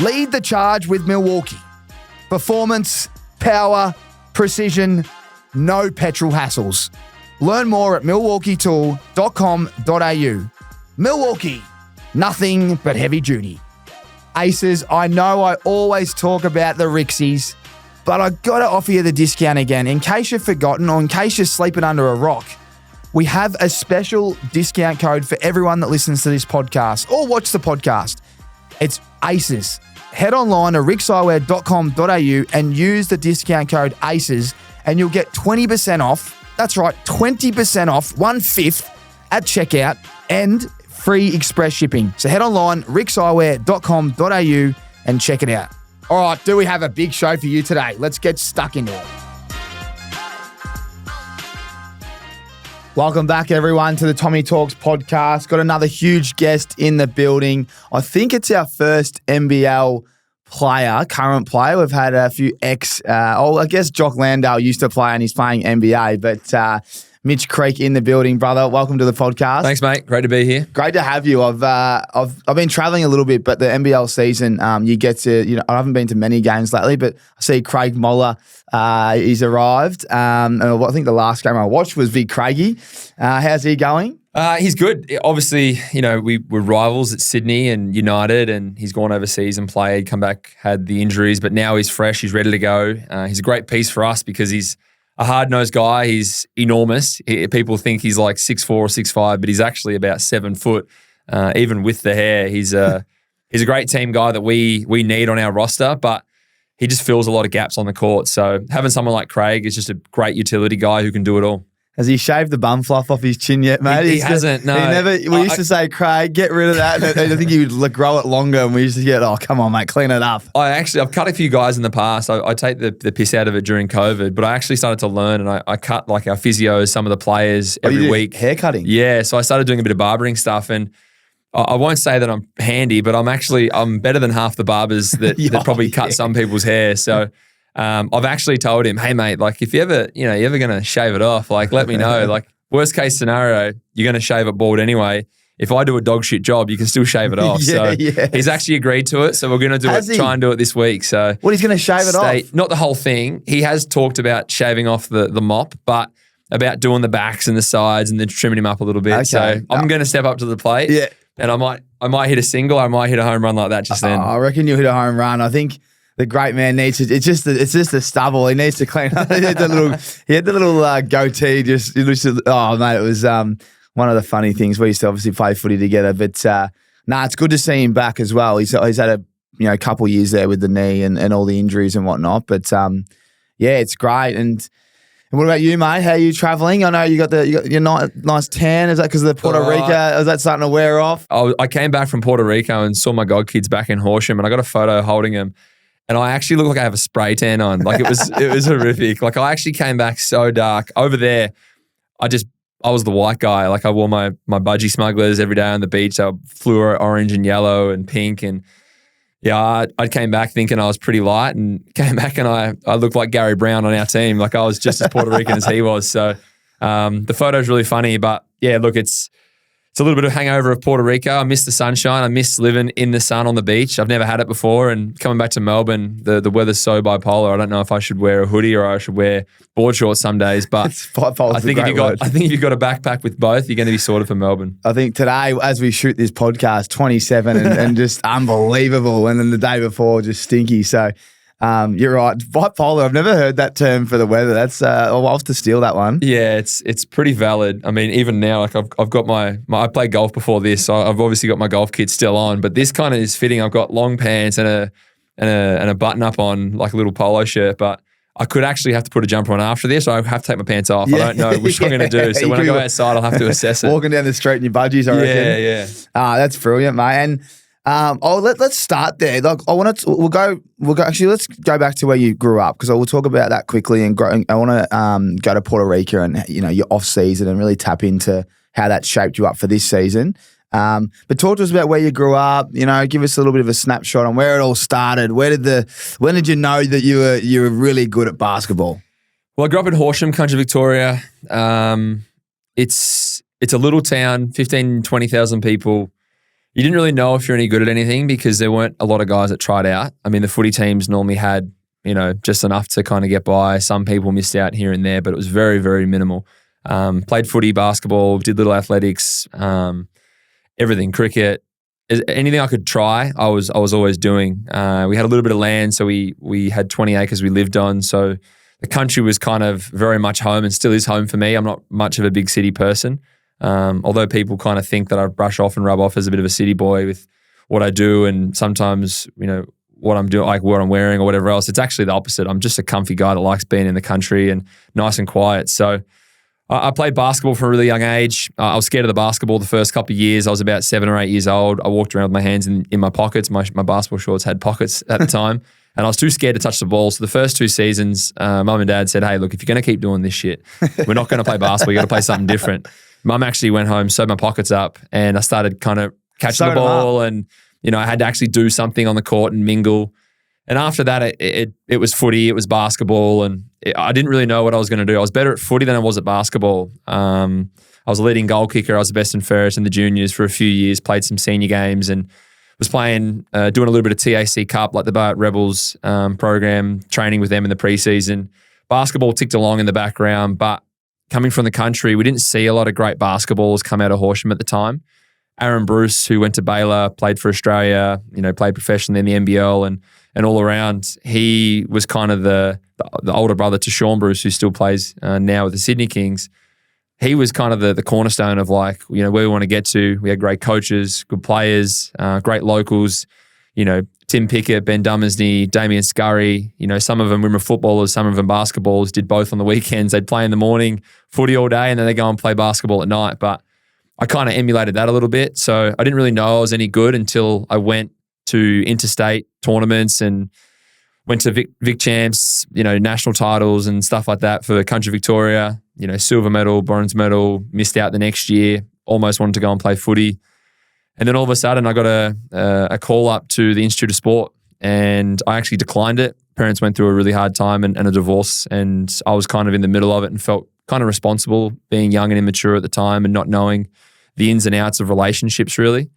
Lead the charge with Milwaukee. Performance, power, precision, no petrol hassles. Learn more at milwaukeetool.com.au. Milwaukee, nothing but heavy duty. Aces, I know I always talk about the RIXXs, but I got to offer you the discount again. In case you've forgotten or in case you're sleeping under a rock, we have a special discount code for everyone that listens to this podcast or watch the podcast. It's ACES. Head online to RIXXeyewear.com.au and use the discount code ACES and you'll get 20% off. That's right, 20% off, 1/5 at checkout and free express shipping. So head online, RIXXeyewear.com.au and check it out. All right, do we have a big show for you today? Let's get stuck into it. Welcome back, everyone, to the Tommy Talks podcast. Got another huge guest in the building. I think it's our first NBL player, current player. We've had a few I guess Jock Landale used to play and he's playing NBA, but Mitch Creek in the building, brother. Welcome to the podcast. Thanks, mate. Great to be here. Great to have you. I've been traveling a little bit, but the NBL season, you get to, I haven't been to many games lately, but I see Craig Moller, he's arrived. And I think the last game I watched was Big Craigie. How's he going? He's good. Obviously, we were rivals at Sydney and United, and he's gone overseas and played, come back, had the injuries, but now he's fresh, he's ready to go. He's a great piece for us because he's a hard-nosed guy. He's enormous. People think he's like 6'4" or 6'5", but he's actually about 7 foot, even with the hair. He's a great team guy that we need on our roster, but he just fills a lot of gaps on the court. So having someone like Craig is just a great utility guy who can do it all. Has he shaved the bum fluff off his chin yet, mate? He hasn't, no. We used to say, Craig, get rid of that. And I think he would grow it longer, and we used to get, oh, come on, mate, clean it up. I've cut a few guys in the past. I take the piss out of it during COVID, but I actually started to learn, and I cut like our physios, some of the players every week. Hair cutting? Yeah, so I started doing a bit of barbering stuff, and I won't say that I'm handy, but I'm better than half the barbers that probably cut some people's hair. So I've actually told him, hey mate, like if you ever going to shave it off, like let me know. Like worst case scenario, you're going to shave it bald anyway. If I do a dog shit job, you can still shave it off. He's actually agreed to it. So we're going to try and do it this week. So he's going to shave it off? Not the whole thing. He has talked about shaving off the mop, but about doing the backs and the sides and then trimming him up a little bit. Okay. So I'm going to step up to the plate. Yeah. And I might hit a single. I might hit a home run like that just then. I reckon you'll hit a home run. I think the great man needs to. It's just the stubble. He needs to clean up. He had the little goatee. Oh mate, it was one of the funny things. We used to obviously play footy together, but it's good to see him back as well. He's had a couple of years there with the knee and all the injuries and whatnot. But it's great. And what about you, mate? How are you traveling? I know you got your nice tan. Is that because of the Puerto Rico? Is that starting to wear off? I came back from Puerto Rico and saw my godkids back in Horsham, and I got a photo holding them. And I actually look like I have a spray tan on. Like it was horrific. Like I actually came back so dark. Over there, I was the white guy. Like I wore my budgie smugglers every day on the beach. So fluor orange and yellow and pink. And yeah, I came back thinking I was pretty light and came back and I looked like Gary Brown on our team. Like I was just as Puerto Rican as he was. So the photo's really funny. But yeah, look, it's a little bit of hangover of Puerto Rico. I miss the sunshine. I miss living in the sun on the beach. I've never had it before. And coming back to Melbourne, the weather's so bipolar. I don't know if I should wear a hoodie or I should wear board shorts some days. But I think if you've got a backpack with both, you're going to be sorted for Melbourne. I think today, as we shoot this podcast, 27 and just unbelievable. And then the day before, just stinky. So you're right. Bipolar. I've never heard that term for the weather. That's I'll have to steal that one. Yeah, it's pretty valid. I mean, even now, like I've got my I played golf before this, so I've obviously got my golf kit still on. But this kind of is fitting. I've got long pants and a button up on, like a little polo shirt. But I could actually have to put a jumper on after this, or I have to take my pants off. Yeah. I don't know which I'm going to do. So when I go outside, I'll have to assess it. Walking down the street in your budgies, I reckon. Yeah. That's brilliant, mate. And let's start there. Like let's go back to where you grew up, because I will talk about that quickly. And I want to go to Puerto Rico and your off season and really tap into how that shaped you up for this season. But talk to us about where you grew up. Give us a little bit of a snapshot on where it all started. When did you know that you were really good at basketball? Well, I grew up in Horsham, country Victoria. It's a little town, 15,000, 20,000 people. You didn't really know if you're any good at anything because there weren't a lot of guys that tried out. I mean, the footy teams normally had, just enough to kind of get by. Some people missed out here and there, but it was very, very minimal. Played footy, basketball, did little athletics, everything, cricket. Anything I could try, I was always doing. We had a little bit of land, so we had 20 acres we lived on. So the country was kind of very much home and still is home for me. I'm not much of a big city person. Although people kind of think that I brush off and rub off as a bit of a city boy with what I do and sometimes, what I'm doing, like what I'm wearing or whatever else. It's actually the opposite. I'm just a comfy guy that likes being in the country and nice and quiet. So I played basketball from a really young age. I was scared of the basketball the first couple of years. I was about 7 or 8 years old. I walked around with my hands in my pockets. My basketball shorts had pockets at the time. And I was too scared to touch the ball. So the first 2 seasons, Mum and Dad said, hey, look, if you're going to keep doing this shit, we're not going to play basketball. You got to play something different. Mum actually went home, sewed my pockets up, and I started kind of catching the ball. And, I had to actually do something on the court and mingle. And after that, it was footy, it was basketball, and I didn't really know what I was going to do. I was better at footy than I was at basketball. I was a leading goal kicker. I was the best in Ferris in the juniors for a few years, played some senior games, and was playing, doing a little bit of TAC Cup, like the Bayat Rebels program, training with them in the preseason. Basketball ticked along in the background, but coming from the country, we didn't see a lot of great basketballers come out of Horsham at the time. Aaron Bruce, who went to Baylor, played for Australia, played professionally in the NBL and all around. He was kind of the older brother to Sean Bruce, who still plays now with the Sydney Kings. He was kind of the cornerstone of where we want to get to. We had great coaches, good players, great locals, Tim Pickett, Ben Dummersney, Damien Scurry. Some of them were footballers, some of them basketballers, did both on the weekends. They'd play in the morning, footy all day, and then they go and play basketball at night. But I kind of emulated that a little bit. So I didn't really know I was any good until I went to interstate tournaments and went to Vic Champs, national titles and stuff like that for Country Victoria, silver medal, bronze medal, missed out the next year, almost wanted to go and play footy. And then all of a sudden I got a call up to the Institute of Sport and I actually declined it. Parents went through a really hard time and a divorce, and I was kind of in the middle of it and felt kind of responsible being young and immature at the time and not knowing the ins and outs of relationships really.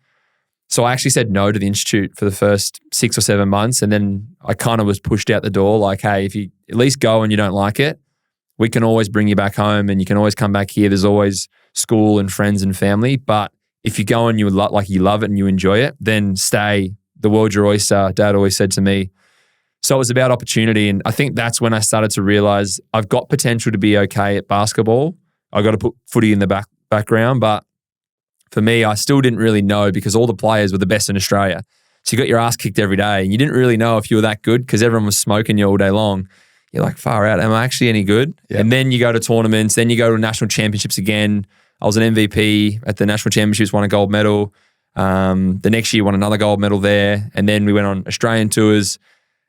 So I actually said no to the Institute for the first 6 or 7 months, and then I kind of was pushed out the door like, hey, if you at least go and you don't like it, we can always bring you back home and you can always come back here. There's always school and friends and family. But if you go and you love it and you enjoy it, then stay. The world's your oyster, Dad always said to me. So it was about opportunity. And I think that's when I started to realize I've got potential to be okay at basketball. I got to put footy in the background. But for me, I still didn't really know because all the players were the best in Australia. So you got your ass kicked every day and you didn't really know if you were that good because everyone was smoking you all day long. You're like, far out, am I actually any good? Yep. And then you go to tournaments, then you go to national championships again. I was an MVP at the national championships, won a gold medal. The next year won another gold medal there. And then we went on Australian tours.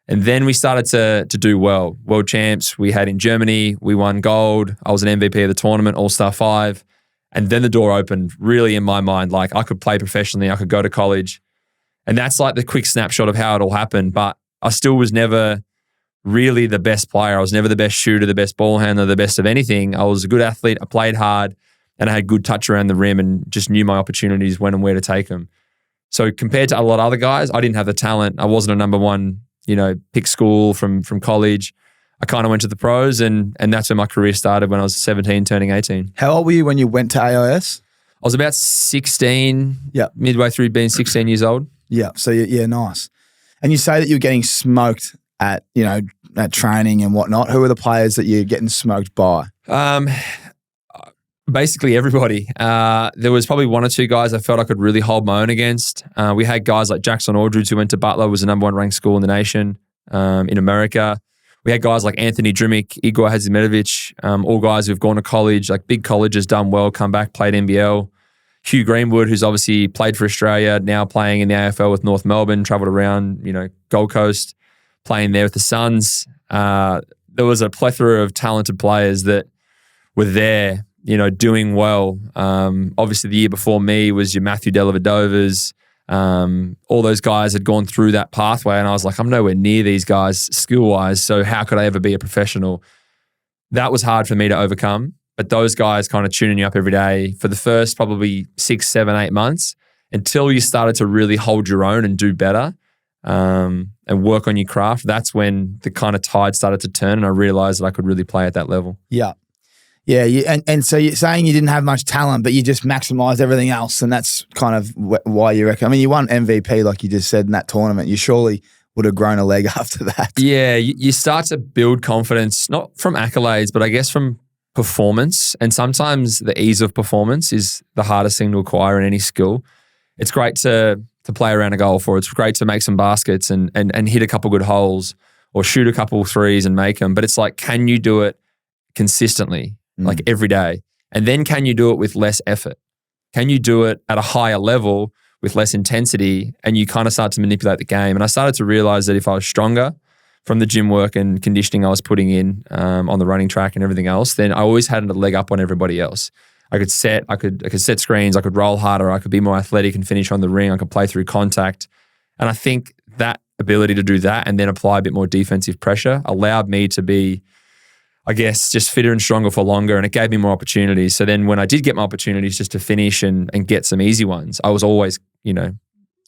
And then we started to do well. World champs we had in Germany. We won gold. I was an MVP of the tournament, All-Star 5. And then the door opened really in my mind. Like I could play professionally. I could go to college. And that's like the quick snapshot of how it all happened. But I still was never really the best player. I was never the best shooter, the best ball handler, the best of anything. I was a good athlete. I played hard and I had good touch around the rim and just knew my opportunities when and where to take them. So compared to a lot of other guys, I didn't have the talent. I wasn't a number one, pick school from college. I kind of went to the pros and that's when my career started when I was 17, turning 18. How old were you when you went to AIS? I was about 16, yeah, midway through being 16 years old. Yeah, so yeah, nice. And you say that you're getting smoked at, at training and whatnot. Who are the players that you're getting smoked by? Basically everybody. There was probably 1 or 2 guys I felt I could really hold my own against. We had guys like Jackson Aldridge, who went to Butler, was the number 1 ranked school in the nation in America. We had guys like Anthony Drimmick, Igor Hadzimetovic, all guys who've gone to college, like big colleges, done well, come back, played NBL. Hugh Greenwood, who's obviously played for Australia, now playing in the AFL with North Melbourne, travelled around, Gold Coast, playing there with the Suns. There was a plethora of talented players that were there, doing well. Obviously, the year before me was your Matthew Dellavedovas. All those guys had gone through that pathway, and I was like, I'm nowhere near these guys skill-wise, so how could I ever be a professional? That was hard for me to overcome. But those guys kind of tuning you up every day for the first probably 6, 7, 8 months. until you started to really hold your own and do better and work on your craft, that's when the kind of tide started to turn and I realized that I could really play at that level. Yeah. Yeah, and so you're saying you didn't have much talent, but you just maximised everything else, and that's kind of why you reckon. I mean, you won MVP, like you just said, in that tournament. You surely would have grown a leg after that. Yeah, you start to build confidence, not from accolades, but I guess from performance. And sometimes the ease of performance is the hardest thing to acquire in any skill. It's great to play around a golf, or it's great to make some baskets and hit a couple good holes or shoot a couple threes and make them. But it's like, can you do it consistently? Like every day. And then can you do it with less effort? Can you do it at a higher level with less intensity? And you kind of start to manipulate the game. And I started to realize that if I was stronger from the gym work and conditioning I was putting in on the running track and everything else, then I always had a leg up on everybody else. I could set screens, I could roll harder, I could be more athletic and finish on the ring, I could play through contact. And I think that ability to do that and then apply a bit more defensive pressure allowed me to be, I guess, just fitter and stronger for longer, and it gave me more opportunities. So then when I did get my opportunities just to finish and get some easy ones, I was always,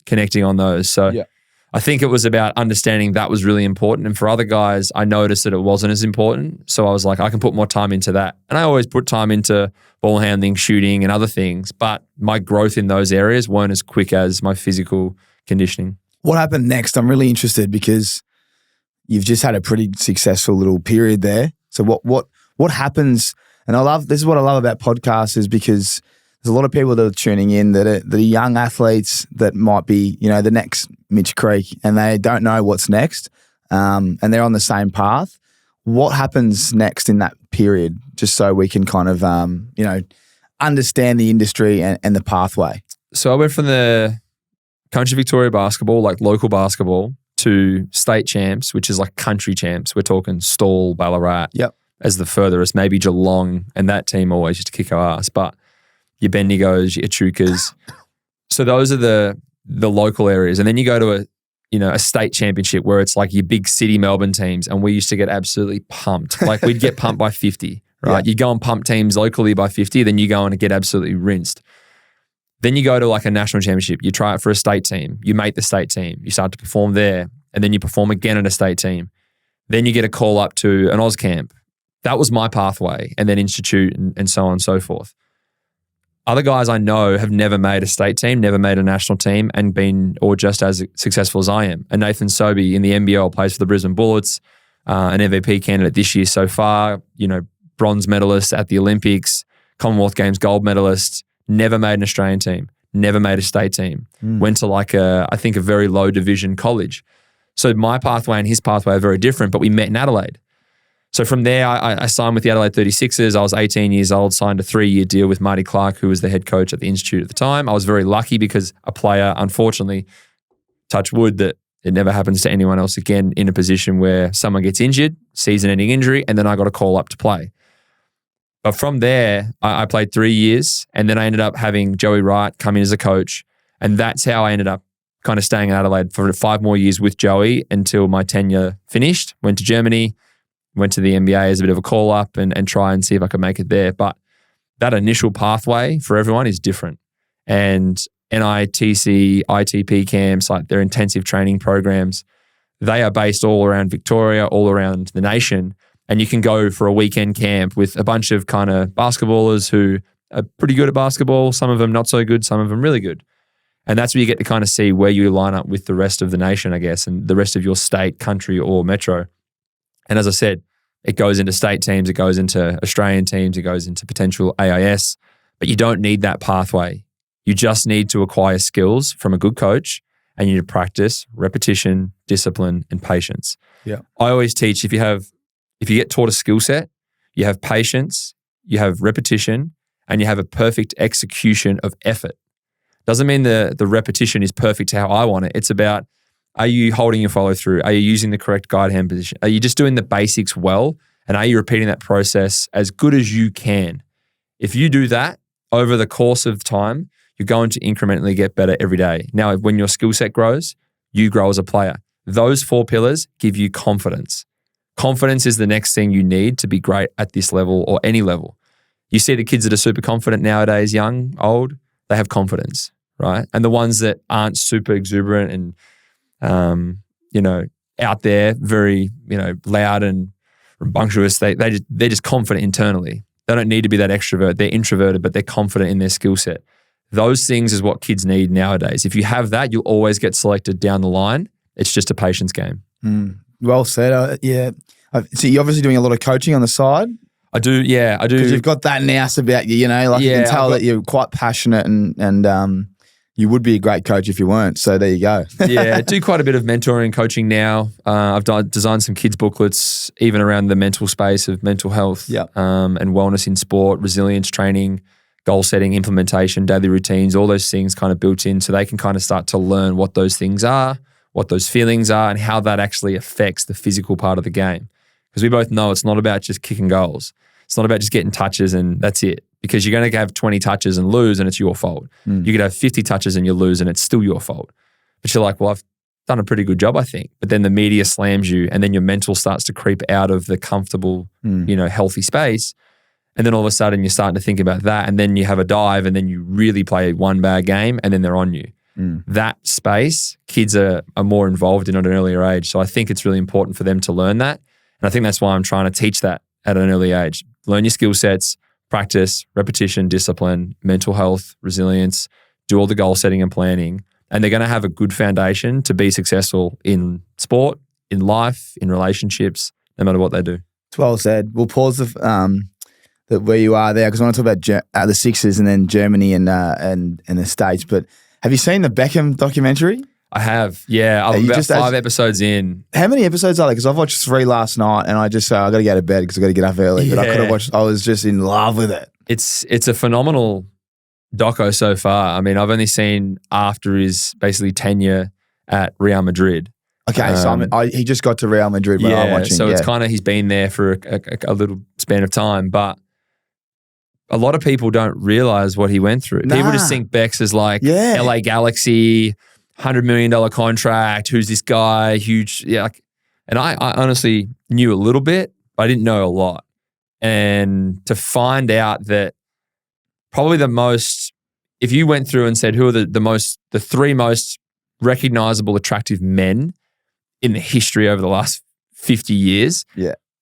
connecting on those. So yeah. I think it was about understanding that was really important. And for other guys, I noticed that it wasn't as important. So I was like, I can put more time into that. And I always put time into ball handling, shooting, and other things. But my growth in those areas weren't as quick as my physical conditioning. What happened next? I'm really interested because you've just had a pretty successful little period there. So what happens? And this is what I love about podcasts, is because there's a lot of people that are tuning in that are young athletes that might be, the next Mitch Creek, and they don't know what's next, and they're on the same path. What happens next in that period, just so we can kind of, understand the industry and the pathway? So I went from the country Victoria basketball, like local basketball, to state champs, which is like country champs. We're talking Stawell, Ballarat, as the furthest, maybe Geelong, and that team always used to kick our ass. But your Bendigos, your Echukas. So those are the local areas. And then you go to a state championship where it's like your big city Melbourne teams, and we used to get absolutely pumped. Like we'd get pumped by 50, right? You go and pump teams locally by 50, then you go and get absolutely rinsed. Then you go to like a national championship. You try it for a state team. You make the state team. You start to perform there, and then you perform again at a state team. Then you get a call up to an Oz camp. That was my pathway, and then institute and so on and so forth. Other guys I know have never made a state team, never made a national team, and been or just as successful as I am. And Nathan Sobey in the NBL plays for the Brisbane Bullets, an MVP candidate this year so far, bronze medalist at the Olympics, Commonwealth Games gold medalist, never made an Australian team, never made a state team, went to I think a very low division college. So my pathway and his pathway are very different, but we met in Adelaide. So from there, I signed with the Adelaide 36ers. I was 18 years old, signed a 3-year deal with Marty Clark, who was the head coach at the Institute at the time. I was very lucky because a player, unfortunately, touch wood, that it never happens to anyone else again, in a position where someone gets injured, season-ending injury, and then I got a call up to play. But from there, I played 3 years, and then I ended up having Joey Wright come in as a coach, and that's how I ended up kind of staying in Adelaide for 5 more years with Joey until my tenure finished. Went to Germany, went to the NBA as a bit of a call-up and try and see if I could make it there. But that initial pathway for everyone is different. And NITC, ITP camps, like their intensive training programs, they are based all around Victoria, all around the nation. And you can go for a weekend camp with a bunch of kind of basketballers who are pretty good at basketball, some of them not so good, some of them really good. And that's where you get to kind of see where you line up with the rest of the nation, I guess, and the rest of your state, country, or metro. And as I said, it goes into state teams, it goes into Australian teams, it goes into potential AIS, but you don't need that pathway. You just need to acquire skills from a good coach, and you need to practice, repetition, discipline, and patience. Yeah. I always teach if you get taught a skill set, you have patience, you have repetition, and you have a perfect execution of effort. Doesn't mean the repetition is perfect to how I want it. It's about, are you holding your follow through? Are you using the correct guide hand position? Are you just doing the basics well? And are you repeating that process as good as you can? If you do that over the course of time, you're going to incrementally get better every day. Now, when your skill set grows, you grow as a player. Those 4 pillars give you confidence. Confidence is the next thing you need to be great at this level or any level. You see the kids that are super confident nowadays, young, old, they have confidence, right? And the ones that aren't super exuberant and, out there, very, loud and rambunctious, they're just confident internally. They don't need to be that extrovert. They're introverted, but they're confident in their skill set. Those things is what kids need nowadays. If you have that, you'll always get selected down the line. It's just a patience game. Well said. Yeah. So you're obviously doing a lot of coaching on the side? I do. Because you've got that nous about you, you can tell that you're quite passionate and you would be a great coach if you weren't. So there you go. I do quite a bit of mentoring and coaching now. I've designed some kids booklets even around the mental space of mental health and wellness in sport, resilience training, goal setting, implementation, daily routines, all those things kind of built in so they can kind of start to learn what those things are, what those feelings are, and how that actually affects the physical part of the game. Because we both know it's not about just kicking goals. It's not about just getting touches and that's it. Because you're going to have 20 touches and lose and it's your fault. You could have 50 touches and you lose and it's still your fault. But you're like, well, I've done a pretty good job, I think. But then the media slams you and then your mental starts to creep out of the comfortable, healthy space. And then all of a sudden you're starting to think about that and then you have a dive and then you really play one bad game and then they're on you. That space, kids are more involved in at an earlier age. So I think it's really important for them to learn that. And I think that's why I'm trying to teach that at an early age. Learn your skill sets, practice, repetition, discipline, mental health, resilience, do all the goal setting and planning. And they're going to have a good foundation to be successful in sport, in life, in relationships, no matter what they do. It's well said. We'll pause where you are there because I want to talk about the Sixers and then Germany and the States. But have you seen the Beckham documentary? I have, yeah. I'm about 5 episodes in. How many episodes are there? Because I've watched 3 last night and I just I got to go to bed because I got to get up early. But I could have watched. I was just in love with it. It's a phenomenal doco so far. I mean, I've only seen after his basically tenure at Real Madrid. Okay, so he just got to Real Madrid when I'm watching. So it's kind of he's been there for a little span of time, but a lot of people don't realize what he went through. People just think Bex is like LA Galaxy, $100 million contract. Who's this guy? Huge, And I honestly knew a little bit, but I didn't know a lot. And to find out that probably the most, if you went through and said who are the 3 most recognizable, attractive men in the history over the last 50 years,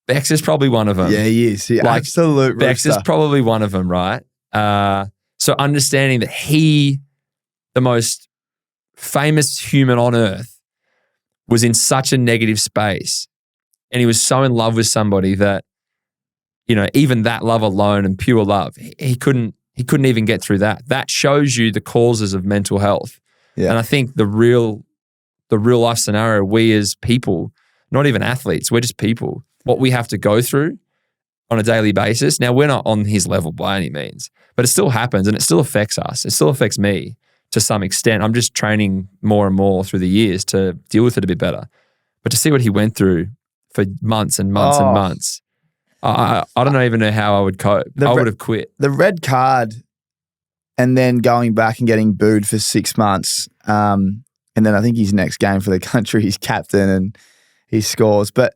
Bex is probably one of them. Yeah, he is. Absolute Bex is probably one of them, right? So understanding that the most famous human on earth, was in such a negative space, and he was so in love with somebody that, even that love alone and pure love, he couldn't even get through that. That shows you the causes of mental health. Yeah. And I think the real life scenario, we as people, not even athletes, we're just people, what we have to go through on a daily basis. Now, we're not on his level by any means, but it still happens and it still affects us. It still affects me to some extent. I'm just training more and more through the years to deal with it a bit better. But to see what he went through for months and months and months, I don't even know how I would cope. I would have quit. The red card and then going back and getting booed for 6 months. And then I think his next game for the country, he's captain and he scores. But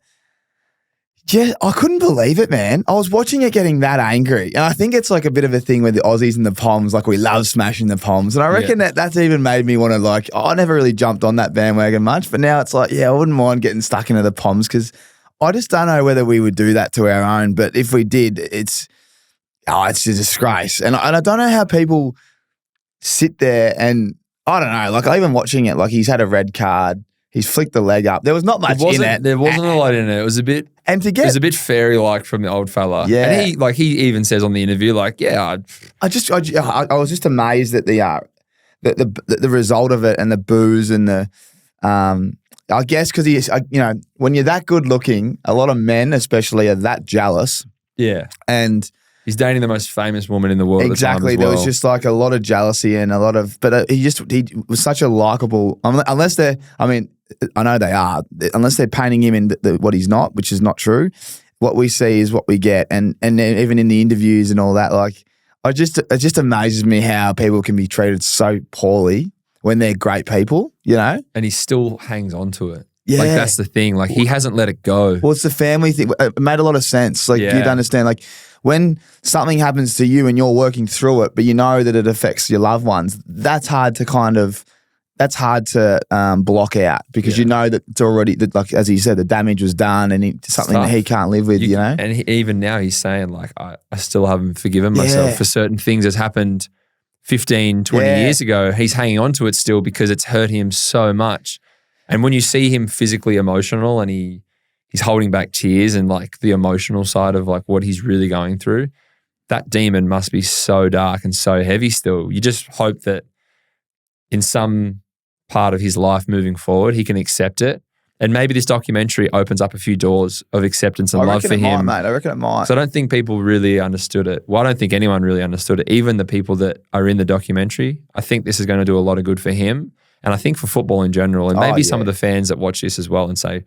yeah, I couldn't believe it, man. I was watching it getting that angry. And I think it's like a bit of a thing with the Aussies and the Poms, like we love smashing the Poms. And I reckon that's even made me want to I never really jumped on that bandwagon much. But now it's like, I wouldn't mind getting stuck into the Poms because I just don't know whether we would do that to our own. But if we did, it's a disgrace. And I don't know how people sit there and, I don't know, like even watching it, like he's had a red card. He's flicked the leg up. There was not much in it. There wasn't a lot in it. It was a bit fairy-like from the old fella. Yeah. And he even says on the interview, I was just amazed at the result of it and the booze and the I guess because he's when you're that good looking, a lot of men especially are that jealous. Yeah. And he's dating the most famous woman in the world. Exactly. At the time as well. There was just like a lot of jealousy and a lot of, but he was such a likable, unless they're, I know they are, unless they're painting him in what he's not, which is not true. What we see is what we get. And even in the interviews and all that, it just amazes me how people can be treated so poorly when they're great people, And he still hangs on to it. Yeah. Like that's the thing. Like he hasn't let it go. Well, it's the family thing. It made a lot of sense. Like you'd understand, like when something happens to you and you're working through it, but you know that it affects your loved ones, that's hard to block out because you know that it's already, that, like as he said, the damage was done and it's something that he can't live with, you know? And even now he's saying like, I still haven't forgiven myself for certain things that's happened 15, 20 years ago. He's hanging on to it still because it's hurt him so much. And when you see him physically emotional and he's holding back tears and like the emotional side of like what he's really going through, that demon must be so dark and so heavy still. You just hope that in some part of his life moving forward, he can accept it. And maybe this documentary opens up a few doors of acceptance and love for him. Mate. I reckon it might. So I don't think people really understood it. Well, I don't think anyone really understood it. Even the people that are in the documentary, I think this is going to do a lot of good for him. And I think for football in general, and maybe some of the fans that watch this as well and say,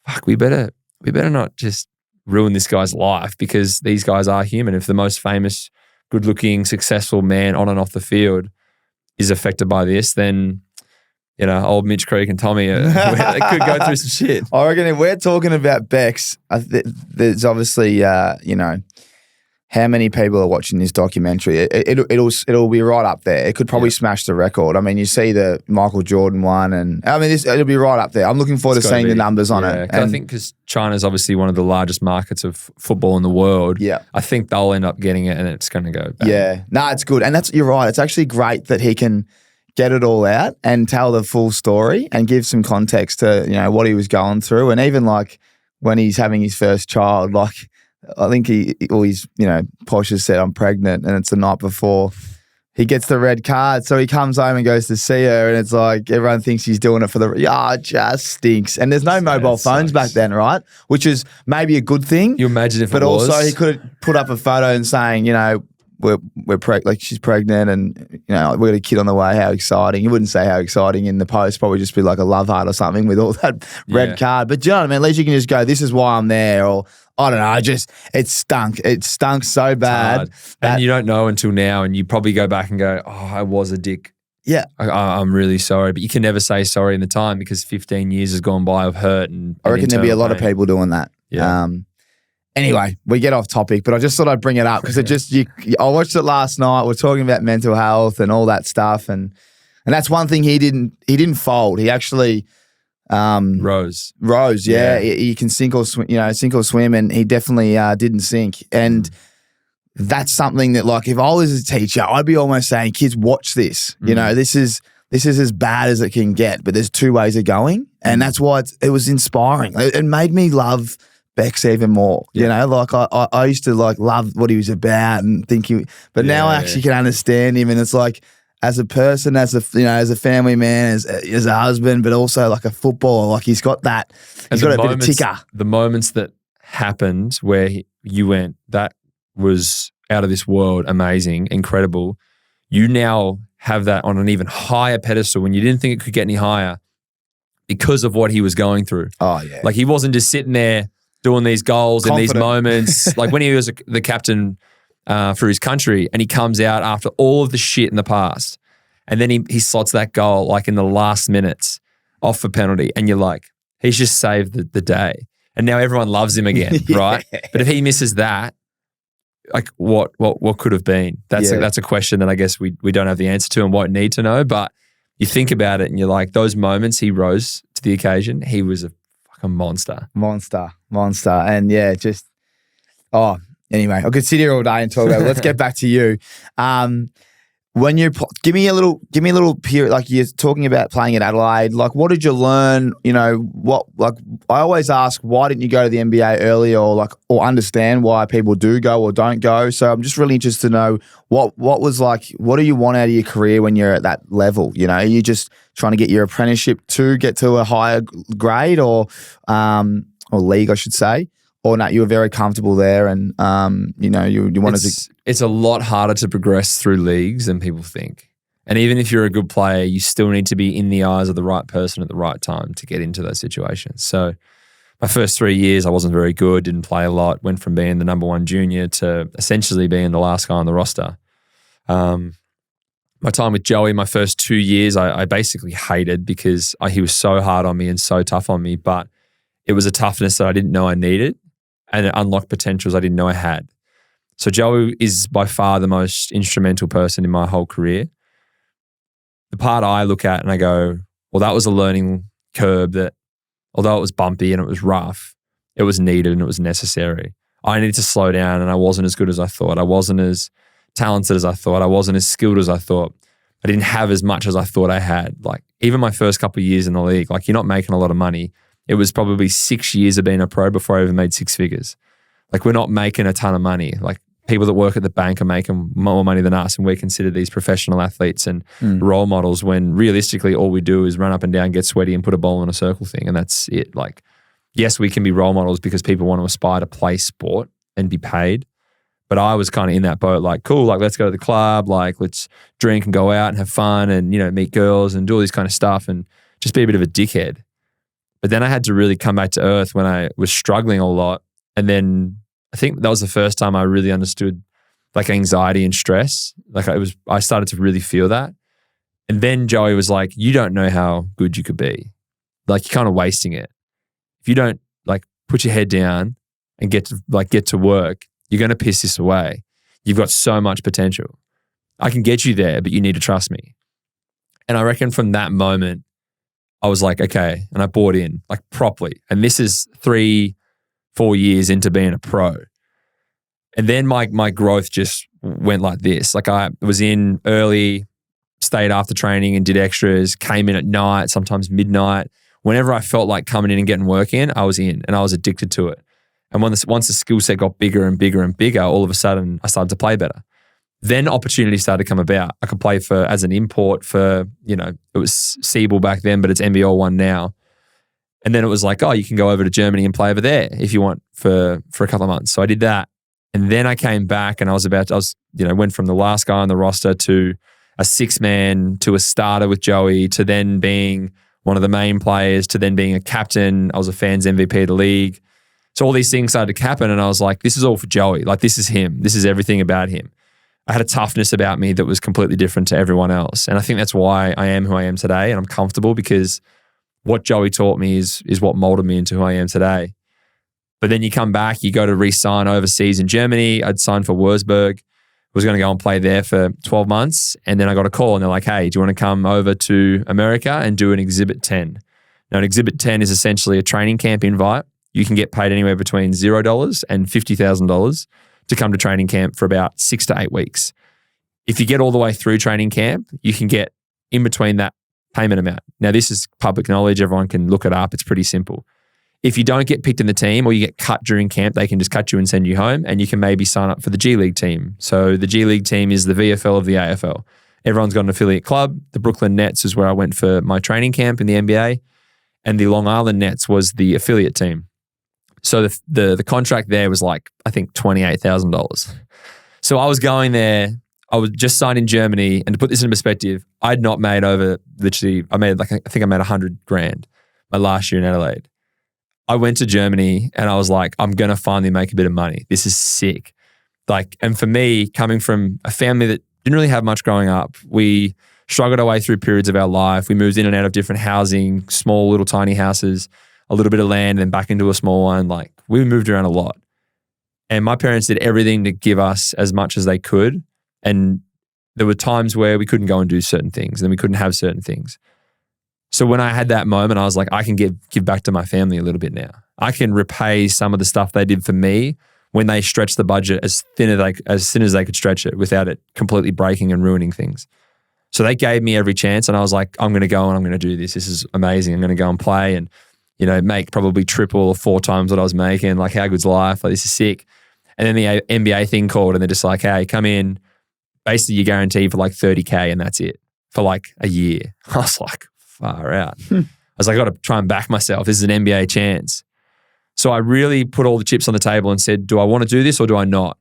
fuck, we better not just ruin this guy's life because these guys are human. If the most famous, good-looking, successful man on and off the field is affected by this, then, you know, old Mitch Creek and Tommy, they could go through some shit. I reckon if we're talking about Bex, there's obviously, you know, how many people are watching this documentary? It'll be right up there. It could probably smash the record. I mean, you see the Michael Jordan one, and I mean, it'll be right up there. I'm looking forward to seeing the numbers on it. And I think because China's obviously one of the largest markets of football in the world. Yeah, I think they'll end up getting it, and it's going to go bad. Yeah, no, it's good, and you're right. It's actually great that he can get it all out and tell the full story and give some context to, you know, what he was going through, and even like when he's having his first child, like. I think he's, you know, Posh has said, I'm pregnant, and it's the night before he gets the red card. So he comes home and goes to see her, and it's like everyone thinks he's doing it for it just stinks. And there's no mobile phones back then, right? Which is maybe a good thing. You imagine if but it was. But also he could have put up a photo and saying, you know, like she's pregnant and, you know, we got a kid on the way. How exciting. You wouldn't say how exciting in the post, probably just be like a love heart or something with all that red card. But do you know what I mean? At least you can just go, this is why I'm there, or I don't know, it stunk. It stunk so bad. And you don't know until now, and you probably go back and go, oh, I was a dick. Yeah. I'm really sorry. But you can never say sorry in the time because 15 years has gone by of hurt. And I reckon there'll be a lot of people doing that. Yeah. Anyway, we get off topic, but I just thought I'd bring it up because I watched it last night. We're talking about mental health and all that stuff. And that's one thing he didn't fold. He actually rose. Yeah. He can sink or swim, and he definitely didn't sink. And that's something that, like, if I was a teacher, I'd be almost saying, kids, watch this. You know, this is as bad as it can get, but there's two ways of going. And that's why it was inspiring. It made me love Bex even more. You know, like I used to like love what he was about and but now I actually can understand him. And it's like, as a person, as a family man, as a husband, but also like a footballer, like he's got a bit of ticker. The moments that happened where you went, that was out of this world, amazing, incredible. You now have that on an even higher pedestal when you didn't think it could get any higher because of what he was going through. Oh, yeah. Like he wasn't just sitting there doing these goals and these moments. Like when he was the captain for his country and he comes out after all of the shit in the past and then he slots that goal like in the last minutes off for penalty and you're like, he's just saved the day. And now everyone loves him again, right? But if he misses that, like what could have been? That's a question that I guess we don't have the answer to and won't need to know. But you think about it and you're like, those moments he rose to the occasion, he was a fucking monster. And anyway, I could sit here all day and talk about it. Let's get back to you. When you give me a little period, like you're talking about playing at Adelaide, like what did you learn? You know, I always ask, why didn't you go to the NBA earlier, or understand why people do go or don't go? So I'm just really interested to know what do you want out of your career when you're at that level? You know, are you just trying to get your apprenticeship to get to a higher grade or league, I should say? Or not, you were very comfortable there and, you wanted to... It's a lot harder to progress through leagues than people think. And even if you're a good player, you still need to be in the eyes of the right person at the right time to get into those situations. So my first 3 years, I wasn't very good, didn't play a lot, went from being the number one junior to essentially being the last guy on the roster. But my time with Joey, my first 2 years, I basically hated because he was so hard on me and so tough on me, but it was a toughness that I didn't know I needed, and it unlocked potentials I didn't know I had. So Joey is by far the most instrumental person in my whole career. The part I look at and I go, well, that was a learning curve that, although it was bumpy and it was rough, it was needed and it was necessary. I needed to slow down, and I wasn't as good as I thought. I wasn't as talented as I thought. I wasn't as skilled as I thought. I didn't have as much as I thought I had. Like, even my first couple of years in the league, like, you're not making a lot of money. It was probably 6 years of being a pro before I even made six figures. Like, we're not making a ton of money. Like, people that work at the bank are making more money than us, and we're considered these professional athletes and role models, when realistically all we do is run up and down, get sweaty, and put a ball in a circle thing, and that's it. Like, yes, we can be role models because people want to aspire to play sport and be paid. But I was kind of in that boat, like, cool, like, let's go to the club, like, let's drink and go out and have fun and, you know, meet girls and do all this kind of stuff and just be a bit of a dickhead. But then I had to really come back to earth when I was struggling a lot. And then I think that was the first time I really understood, like, anxiety and stress. Like, I started to really feel that. And then Joey was like, you don't know how good you could be. Like, you're kind of wasting it. If you don't, like, put your head down and get to work, you're going to piss this away. You've got so much potential. I can get you there, but you need to trust me. And I reckon from that moment, I was like, okay. And I bought in, like, properly. And this is 3-4 years into being a pro. And then my growth just went like this. Like, I was in early, stayed after training and did extras, came in at night, sometimes midnight. Whenever I felt like coming in and getting work in, I was in, and I was addicted to it. And once the skill set got bigger and bigger and bigger, all of a sudden I started to play better. Then opportunities started to come about. I could play as an import for, you know, it was Siebel back then, but it's NBL 1 now. And then it was like, oh, you can go over to Germany and play over there if you want for a couple of months. So I did that. And then I came back and I went from the last guy on the roster to a 6-man to a starter with Joey to then being one of the main players to then being a captain. I was a fans MVP of the league. So all these things started to happen, and I was like, this is all for Joey. Like, this is him. This is everything about him. I had a toughness about me that was completely different to everyone else. And I think that's why I am who I am today, and I'm comfortable because what Joey taught me is what molded me into who I am today. But then you come back, you go to re-sign overseas in Germany. I'd signed for Wurzburg. Was going to go and play there for 12 months. And then I got a call and they're like, hey, do you want to come over to America and do an Exhibit 10? Now, an Exhibit 10 is essentially a training camp invite. You can get paid anywhere between $0 and $50,000 to come to training camp for about 6 to 8 weeks. If you get all the way through training camp, you can get in between that payment amount. Now, this is public knowledge. Everyone can look it up. It's pretty simple. If you don't get picked in the team or you get cut during camp, they can just cut you and send you home, and you can maybe sign up for the G League team. So the G League team is the VFL of the AFL. Everyone's got an affiliate club. The Brooklyn Nets is where I went for my training camp in the NBA, and the Long Island Nets was the affiliate team. So the contract there was like, I think $28,000. So I was going there. I was just signed in Germany, and to put this in perspective, I'd not made over literally. I think I made $100,000 my last year in Adelaide. I went to Germany and I was like, I'm gonna finally make a bit of money. This is sick. Like, and for me, coming from a family that didn't really have much growing up, we struggled our way through periods of our life. We moved in and out of different housing, small little tiny houses, a little bit of land, and then back into a small one. Like, we moved around a lot. And my parents did everything to give us as much as they could. And there were times where we couldn't go and do certain things, and then we couldn't have certain things. So when I had that moment, I was like, I can give back to my family a little bit now. I can repay some of the stuff they did for me when they stretched the budget as thin as they could stretch it without it completely breaking and ruining things. So they gave me every chance, and I was like, I'm going to go and I'm going to do this. This is amazing. I'm going to go and play and, you know, make probably triple or 4 times what I was making. Like, how good's life? Like, this is sick. And then the NBA thing called, and they're just like, hey, come in. Basically, you're guaranteed for like $30,000, and that's it for like a year. I was like, far out. I was like, I got to try and back myself. This is an NBA chance. So I really put all the chips on the table and said, do I want to do this or do I not?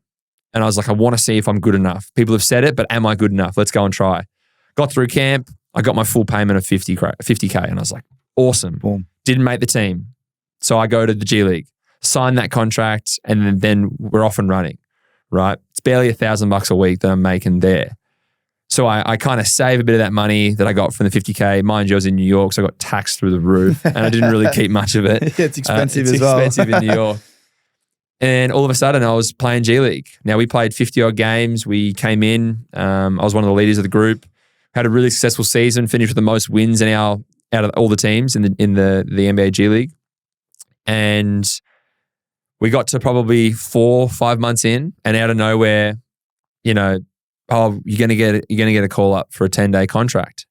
And I was like, I want to see if I'm good enough. People have said it, but am I good enough? Let's go and try. Got through camp. I got my full payment of $50,000, and I was like, awesome. Boom. Didn't make the team. So I go to the G League, sign that contract, and then we're off and running, right? It's barely $1,000 a week that I'm making there. So I kind of save a bit of that money that I got from the 50K. Mind you, I was in New York, so I got taxed through the roof and I didn't really keep much of it. It's expensive as well. It's expensive in New York. And all of a sudden I was playing G League. Now we played 50 odd games. We came in. I was one of the leaders of the group. Had a really successful season, finished with the most wins out of all the teams in the NBA G League. And we got to probably 4 or 5 months in, and out of nowhere, you're gonna get a call up for a 10-day contract.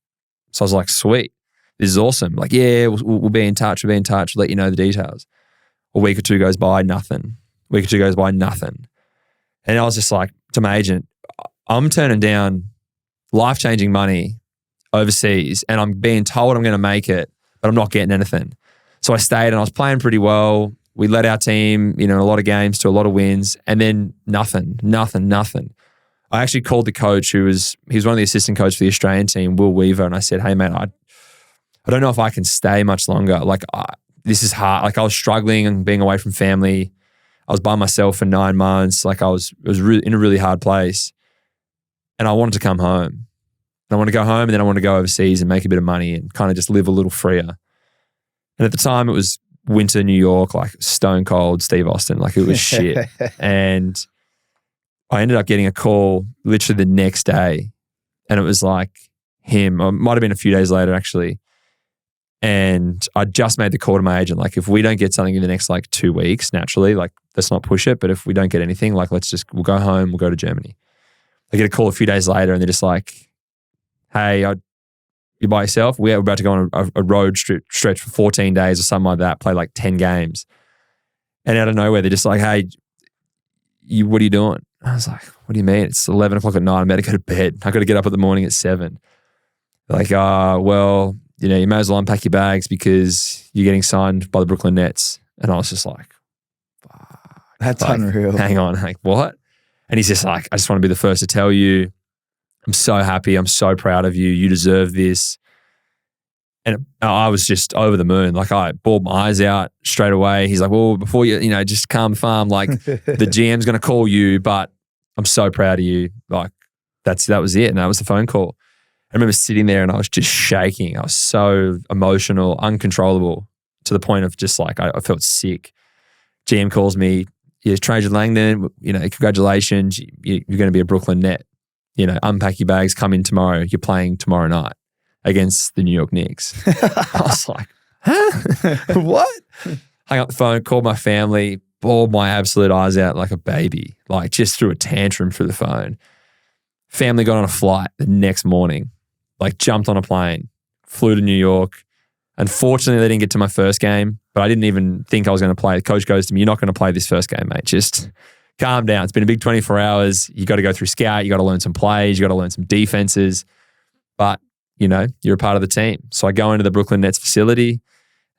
So I was like, sweet, this is awesome. Like, yeah, we'll be in touch. We'll let you know the details. A week or two goes by, nothing. And I was just like, to my agent, I'm turning down life-changing money overseas, and I'm being told I'm going to make it, but I'm not getting anything. So I stayed, and I was playing pretty well. We led our team, a lot of games to a lot of wins, and then nothing. I actually called the coach he was one of the assistant coaches for the Australian team, Will Weaver, and I said, hey, mate, I don't know if I can stay much longer. Like, this is hard. Like, I was struggling and being away from family. I was by myself for 9 months. Like, I was really in a really hard place. And I wanted to come home. And I want to go home, and then I want to go overseas and make a bit of money and kind of just live a little freer. And at the time, it was winter New York, like stone cold Steve Austin. Like, it was shit. And I ended up getting a call literally the next day. And it was like him. It might have been a few days later, actually. And I just made the call to my agent, like, if we don't get something in the next 2 weeks, naturally, like, let's not push it. But if we don't get anything, like, we'll go home, we'll go to Germany. I get a call a few days later, and they're just like, hey, you by yourself? We're about to go on a road stretch for 14 days or something like that, play 10 games. And out of nowhere, they're just like, hey, what are you doing? I was like, what do you mean? It's 11 o'clock at night. I'm about to go to bed. I got to get up in the morning at 7. They're like, well, you may as well unpack your bags because you're getting signed by the Brooklyn Nets. And I was just like, fuck. That's unreal. Hang on, what? And he's just like, I just want to be the first to tell you, I'm so happy. I'm so proud of you. You deserve this. And I was just over the moon. Like, I bawled my eyes out straight away. He's like, well, before you just calm the farm. Like, the GM's going to call you, but I'm so proud of you. Like, that was it. And that was the phone call. I remember sitting there and I was just shaking. I was so emotional, uncontrollable, to the point of just like, I felt sick. GM calls me, Trajan Langdon, congratulations. You're going to be a Brooklyn Net. Unpack your bags, come in tomorrow. You're playing tomorrow night against the New York Knicks. I was like, huh? What? Hung up the phone, called my family, bawled my absolute eyes out like a baby, like just threw a tantrum through the phone. Family got on a flight the next morning, jumped on a plane, flew to New York. Unfortunately, they didn't get to my first game, but I didn't even think I was going to play. The coach goes to me, you're not going to play this first game, mate. Just calm down. It's been a big 24 hours. You got to go through scout. You got to learn some plays. You got to learn some defenses. But, you're a part of the team. So I go into the Brooklyn Nets facility.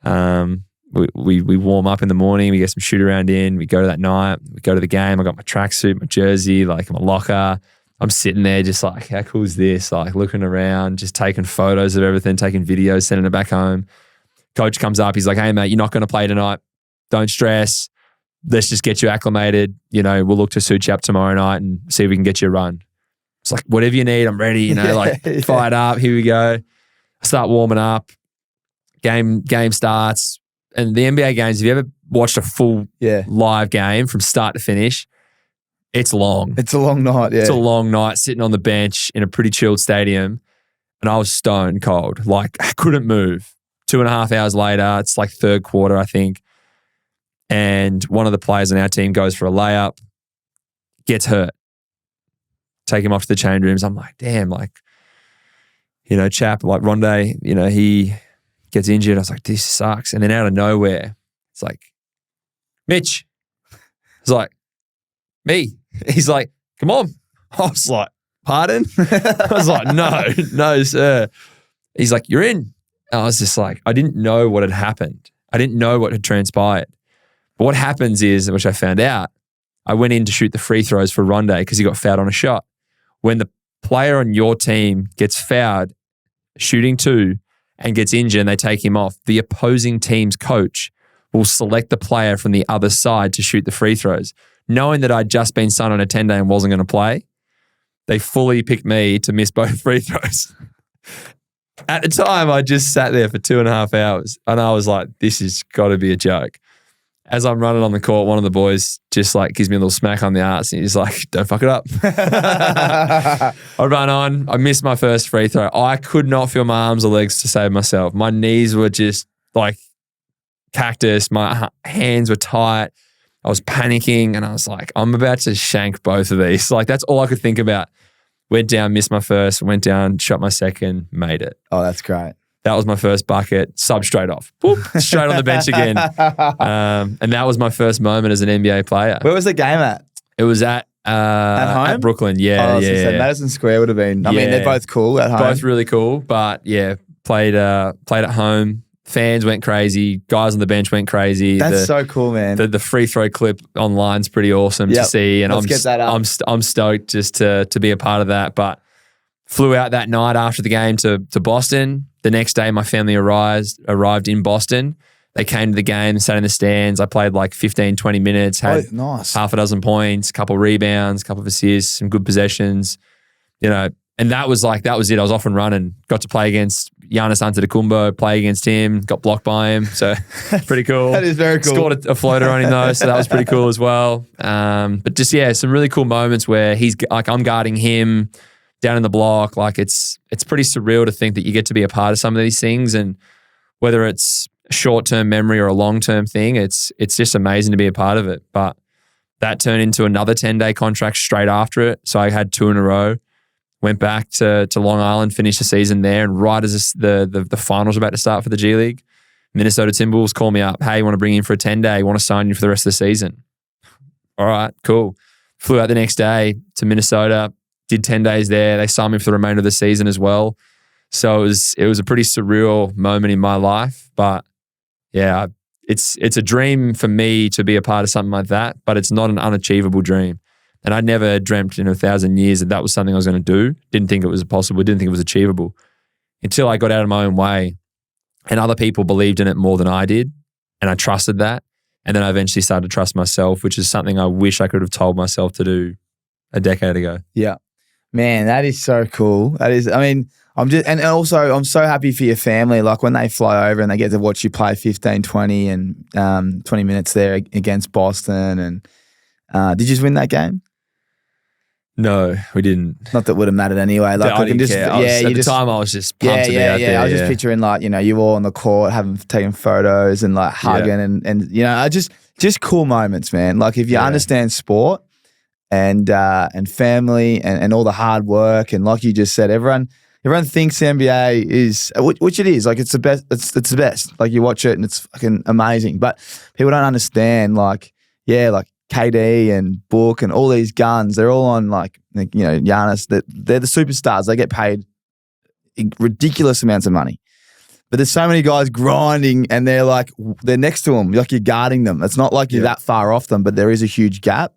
We warm up in the morning. We get some shoot around in. We go to that night. We go to the game. I got my tracksuit, my jersey, my locker. I'm sitting there just like, how cool is this? Like, looking around, just taking photos of everything, taking videos, sending it back home. Coach comes up. He's like, hey, mate, you're not going to play tonight. Don't stress. Let's just get you acclimated. We'll look to suit you up tomorrow night and see if we can get you a run. It's like, whatever you need, I'm ready, fired up. Here we go. I start warming up. Game starts. And the NBA games, have you ever watched a full live game from start to finish? It's long. It's a long night, yeah. It's a long night sitting on the bench in a pretty chilled stadium. And I was stone cold. I couldn't move. 2.5 hours later, it's third quarter, I think. And one of the players on our team goes for a layup, gets hurt. Take him off to the change rooms. I'm like, damn, chap, Rondé, he gets injured. I was like, this sucks. And then out of nowhere, it's like, Mitch. It's like, me. He's like, come on. I was like, pardon? I was like, no, sir. He's like, you're in. And I was just like, I didn't know what had happened. I didn't know what had transpired. But what happens is, which I found out, I went in to shoot the free throws for Rondé because he got fouled on a shot. When the player on your team gets fouled shooting 2 and gets injured and they take him off, the opposing team's coach will select the player from the other side to shoot the free throws. Knowing that I'd just been signed on a 10-day and wasn't going to play, they fully picked me to miss both free throws. At the time, I just sat there for 2.5 hours and I was like, this has got to be a joke. As I'm running on the court, one of the boys just like gives me a little smack on the arse and he's like, don't fuck it up. I run on. I missed my first free throw. I could not feel my arms or legs to save myself. My knees were just like cactus. My hands were tight. I was panicking and I was like, I'm about to shank both of these. Like that's all I could think about. Went down, missed my first, went down, shot my second, made it. Oh, that's great. That was my first bucket, sub straight off. Boop, straight on the bench again. And that was my first moment as an NBA player. Where was the game at? It was at home? At Brooklyn. Yeah, yeah. Madison Square would have been. I mean, they're both cool at home. Both really cool, but yeah, played at home. Fans went crazy. Guys on the bench went crazy. That's so cool, man. The free throw clip online's pretty awesome to see, and I'm stoked just to be a part of that. But flew out that night after the game to Boston. The next day, my family arrived in Boston. They came to the game, sat in the stands. I played like 15, 20 minutes, had half a dozen points, a couple of rebounds, a couple of assists, some good possessions, and that was it. I was off and running. Got to play against Giannis Antetokounmpo, play against him, got blocked by him. So pretty cool. That is very cool. Scored a floater on him though, so that was pretty cool as well. But just, some really cool moments where he's like, I'm guarding him down in the block. Like it's pretty surreal to think that you get to be a part of some of these things, and whether it's a short-term memory or a long-term thing, it's just amazing to be a part of it. But that turned into another 10-day contract straight after it. So I had 2 in a row. Went back to Long Island, finished the season there, and right as the finals were about to start for the G League, Minnesota Timberwolves called me up. Hey, you want to bring you in for a 10-day? Want to sign you for the rest of the season? All right, cool. Flew out the next day to Minnesota, did 10 days there. They signed me for the remainder of the season as well. So it was a pretty surreal moment in my life. But yeah, it's a dream for me to be a part of something like that, but it's not an unachievable dream. And I never dreamt in 1,000 years that was something I was going to do. Didn't think it was possible. Didn't think it was achievable until I got out of my own way and other people believed in it more than I did. And I trusted that. And then I eventually started to trust myself, which is something I wish I could have told myself to do a decade ago. Yeah. Man, that is so cool. That is, I mean, I'm so happy for your family. Like when they fly over and they get to watch you play 15, 20 and 20 minutes there against Boston. And did you win that game? No, we didn't. Not that it would have mattered anyway. Like I didn't care. At the time, I was just pumped to be out there. I was just picturing like, you all on the court taking photos and like hugging and just cool moments, man. Like if you understand sport and family and all the hard work and like you just said, everyone thinks the NBA is, which it is. Like it's the best. It's the best. Like you watch it and it's fucking amazing. But people don't understand like KD and Book and all these guns, they're all on Giannis, they're the superstars. They get paid ridiculous amounts of money. But there's so many guys grinding and they're next to them, like you're guarding them. It's not like you're that far off them, but there is a huge gap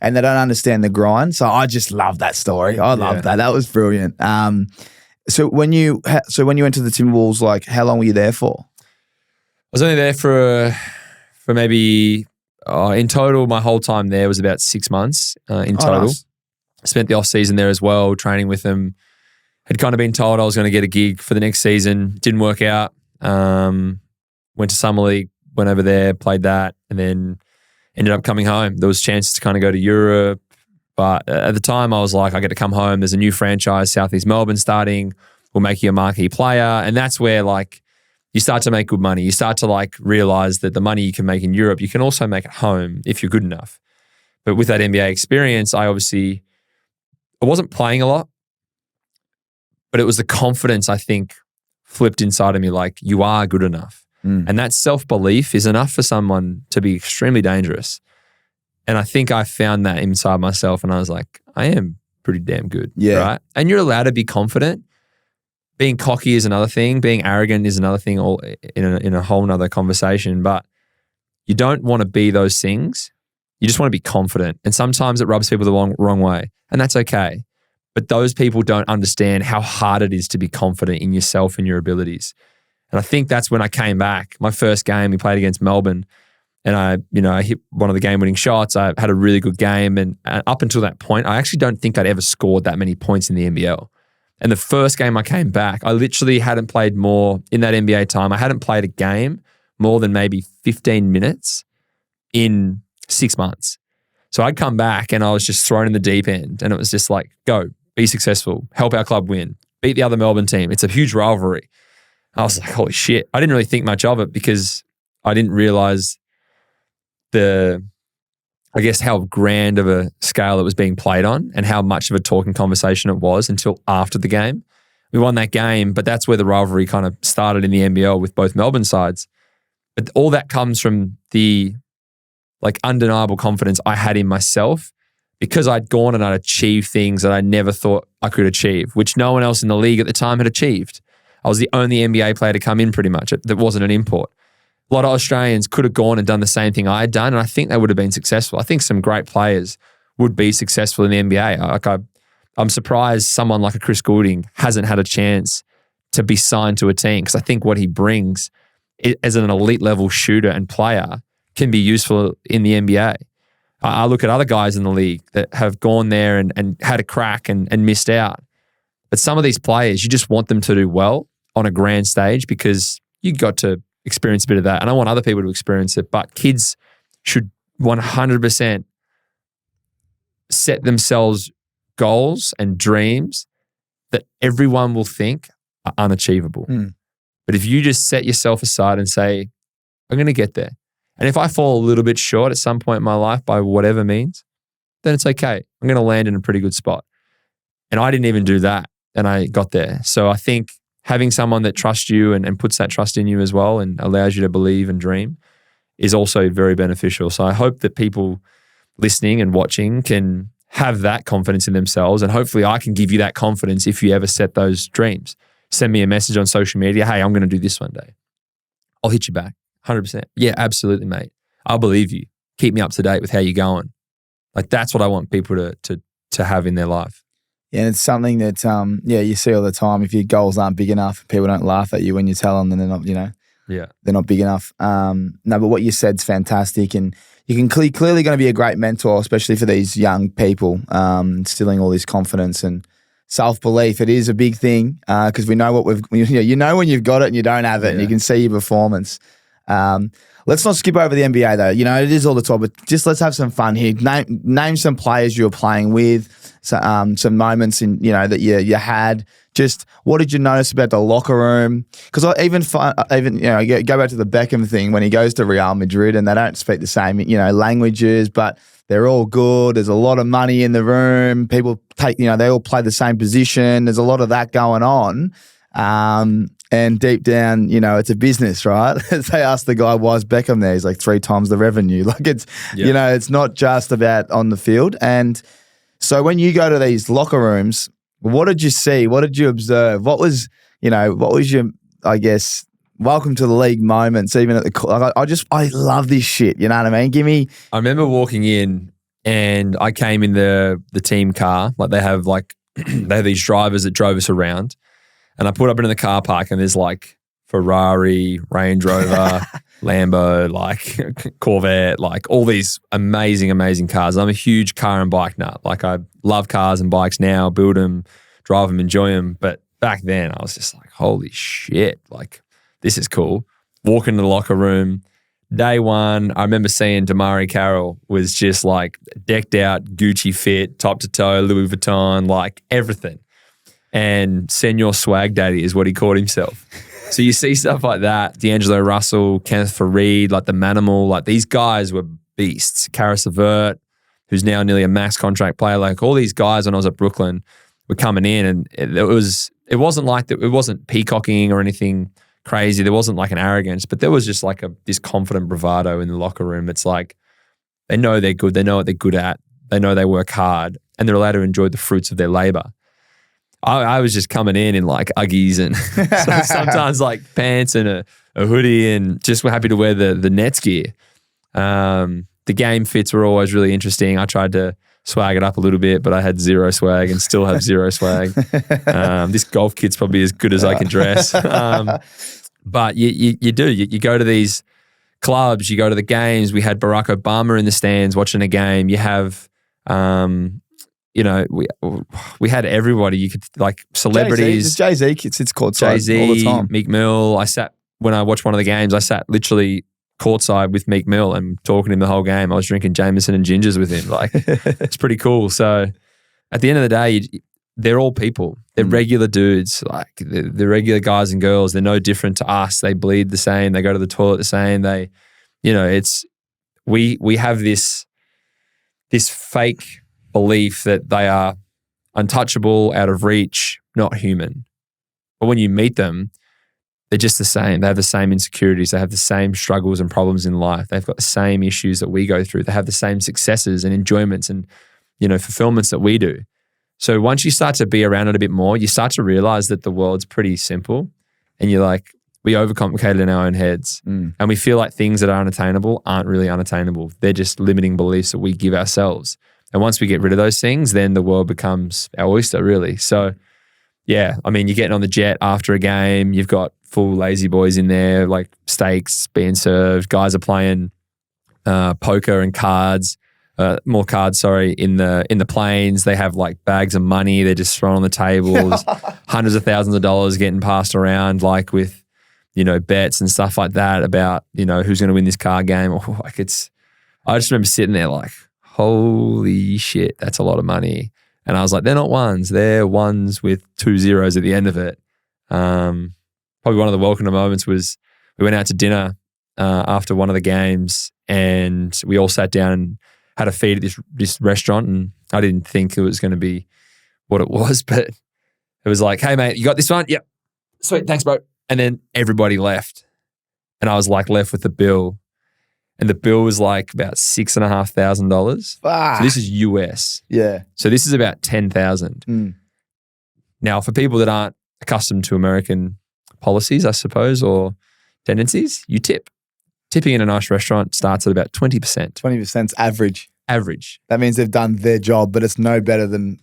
and they don't understand the grind. So I just love that story. I love that. That was brilliant. So when you went to the Timberwolves, like how long were you there for? I was only there for maybe... in total, my whole time there was about 6 months in total. Nice. Spent the off season there as well, training with them. Had kind of been told I was going to get a gig for the next season. Didn't work out. Went to Summer League, went over there, played that, and then ended up coming home. There was chances to kind of go to Europe. But at the time, I was like, I get to come home. There's a new franchise, Southeast Melbourne, starting. We'll make you a marquee player. And that's where you start to make good money. You start to realize that the money you can make in Europe, you can also make at home if you're good enough. But with that NBA experience, I wasn't playing a lot, but it was the confidence, I think, flipped inside of me like, you are good enough. And that self-belief is enough for someone to be extremely dangerous. And I think I found that inside myself and I was like, I am pretty damn good. Yeah. Right? And you're allowed to be confident. Being cocky is another thing. Being arrogant is another thing all in a whole nother conversation. But you don't want to be those things. You just want to be confident. And sometimes it rubs people the wrong way. And that's okay. But those people don't understand how hard it is to be confident in yourself and your abilities. And I think that's when I came back. My first game, we played against Melbourne. and I hit one of the game-winning shots. I had a really good game, and up until that point, I actually don't think I'd ever scored that many points in the NBL. And the first game I came back, I literally hadn't played more in that NBA time. I hadn't played a game more than maybe 15 minutes in 6 months. So I'd come back and I was just thrown in the deep end, and it was just like, go, be successful, help our club win, beat the other Melbourne team. It's a huge rivalry. I was like, holy shit. I didn't really think much of it because I didn't realize how grand of a scale it was being played on and how much of a talking conversation it was until after the game. We won that game, but that's where the rivalry kind of started in the NBL with both Melbourne sides. But all that comes from the undeniable confidence I had in myself because I'd gone and I'd achieved things that I never thought I could achieve, which no one else in the league at the time had achieved. I was the only NBA player to come in pretty much that wasn't an import. A lot of Australians could have gone and done the same thing I had done, and I think they would have been successful. I think some great players would be successful in the NBA. I'm surprised someone like a Chris Goulding hasn't had a chance to be signed to a team because I think what he brings as an elite level shooter and player can be useful in the NBA. I look at other guys in the league that have gone there and had a crack and missed out. But some of these players, you just want them to do well on a grand stage because you got to experience a bit of that. And I want other people to experience it. But kids should 100% set themselves goals and dreams that everyone will think are unachievable. But if you just set yourself aside and say, I'm going to get there. And if I fall a little bit short at some point in my life by whatever means, then it's okay. I'm going to land in a pretty good spot. And I didn't even do that. And I got there. So I think having someone that trusts you and puts that trust in you as well and allows you to believe and dream is also very beneficial. So I hope that people listening and watching can have that confidence in themselves. And hopefully I can give you that confidence if you ever set those dreams. Send me a message on social media. Hey, I'm going to do this one day. I'll hit you back. 100%. Yeah, absolutely, mate. I'll believe you. Keep me up to date with how you're going. That's what I want people to have in their life. Yeah, and it's something that, you see all the time. If your goals aren't big enough, people don't laugh at you when you tell them, then they're not, they're not big enough. No, but what you said's fantastic, and you can clearly going to be a great mentor, especially for these young people, instilling all this confidence and self-belief. It is a big thing because we know what you know when you've got it and you don't have it, and you can see your performance. Let's not skip over the NBA though. It is all the talk, but just let's have some fun here. Name some players you were playing with, some moments in that you had. Just what did you notice about the locker room? Because go back to the Beckham thing when he goes to Real Madrid and they don't speak the same languages, but they're all good. There's a lot of money in the room. People they all play the same position. There's a lot of that going on. And deep down, it's a business, right? They asked the guy, why is Beckham there? He's like 3 times the revenue. It's not just about on the field. And so when you go to these locker rooms, what did you see? What did you observe? What was your, I guess, welcome to the league moments, even at the, I love this shit. You know what I mean? I remember walking in and I came in the team car. They have these drivers that drove us around. And I put up into the car park and there's Ferrari, Range Rover, Lambo, Corvette, all these amazing, amazing cars. I'm a huge car and bike nut. I love cars and bikes now, build them, drive them, enjoy them. But back then I was just like, holy shit, this is cool. Walk into the locker room. Day one, I remember seeing Damari Carroll was just decked out, Gucci fit, top to toe, Louis Vuitton, everything. And Senor Swag Daddy is what he called himself. So you see stuff like that, D'Angelo Russell, Kenneth Fareed, the Manimal, these guys were beasts. Karis LeVert, who's now nearly a max contract player, all these guys when I was at Brooklyn were coming in, and it wasn't peacocking or anything crazy. There wasn't an arrogance, but there was just this confident bravado in the locker room. It's they know they're good, they know what they're good at, they know they work hard, and they're allowed to enjoy the fruits of their labor. I was just coming in Uggies and sometimes pants and a hoodie, and just were happy to wear the Nets gear. The game fits were always really interesting. I tried to swag it up a little bit, but I had zero swag and still have zero swag. This golf kit's probably as good as I can dress. But you go to these clubs, you go to the games. We had Barack Obama in the stands watching a game. You have, we had everybody. You could like celebrities. Jay-Z sits courtside Jay-Z, all the time. Meek Mill. When I watched one of the games, I sat literally courtside with Meek Mill and talking to him the whole game. I was drinking Jameson and gingers with him. Like, it's pretty cool. So at the end of the day, they're all people. They're regular dudes. Like they're regular guys and girls. They're no different to us. They bleed the same. They go to the toilet the same. We have this fake belief that they are untouchable, out of reach, not human. But when you meet them, they're just the same. They have the same insecurities. They have the same struggles and problems in life. They've got the same issues that we go through. They have the same successes and enjoyments and, fulfillments that we do. So once you start to be around it a bit more, you start to realize that the world's pretty simple, and you're like, we overcomplicate it in our own heads, and we feel like things that are unattainable aren't really unattainable. They're just limiting beliefs that we give ourselves. And once we get rid of those things, then the world becomes our oyster, really. So yeah, I mean, you're getting on the jet after a game, you've got full lazy boys in there, like steaks being served, guys are playing poker and cards. More cards, in the planes. They have like bags of money. They're just thrown on the tables, hundreds of thousands of dollars getting passed around, like with, bets and stuff like that about, who's going to win this card game. I just remember sitting there like, holy shit, that's a lot of money. And I was like, they're not ones. They're ones with 2 zeros at the end of it. Probably one of the welcome moments was we went out to dinner after one of the games, and we all sat down and had a feed at this restaurant, and I didn't think it was going to be what it was, but it was like, hey, mate, you got this one? Yep. Sweet, thanks, bro. And then everybody left, and I was like left with the bill, and the bill was like about $6,500. So this is US. Yeah. So this is about $10,000. Now, for people that aren't accustomed to American policies, I suppose, or tendencies, you tip. Tipping in a nice restaurant starts at about 20%. 20%'s average. Average. That means they've done their job, but it's no better than...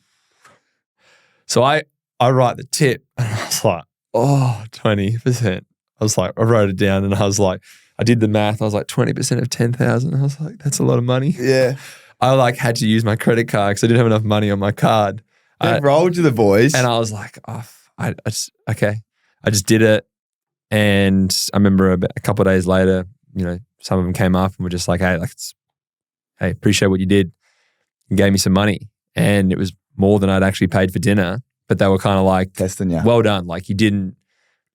So I write the tip, and I was like, 20%. I was like, I wrote it down, and I was like, I did the math. I was like, 20% of 10,000. I was like, that's a lot of money. Yeah. I like had to use my credit card because I didn't have enough money on my card. I rolled to the boys. And I was like, okay. I just did it. And I remember a couple of days later, some of them came up and were just like, hey, appreciate what you did, and gave me some money. And it was more than I'd actually paid for dinner, but they were kind of like, testing you. Well done. Like you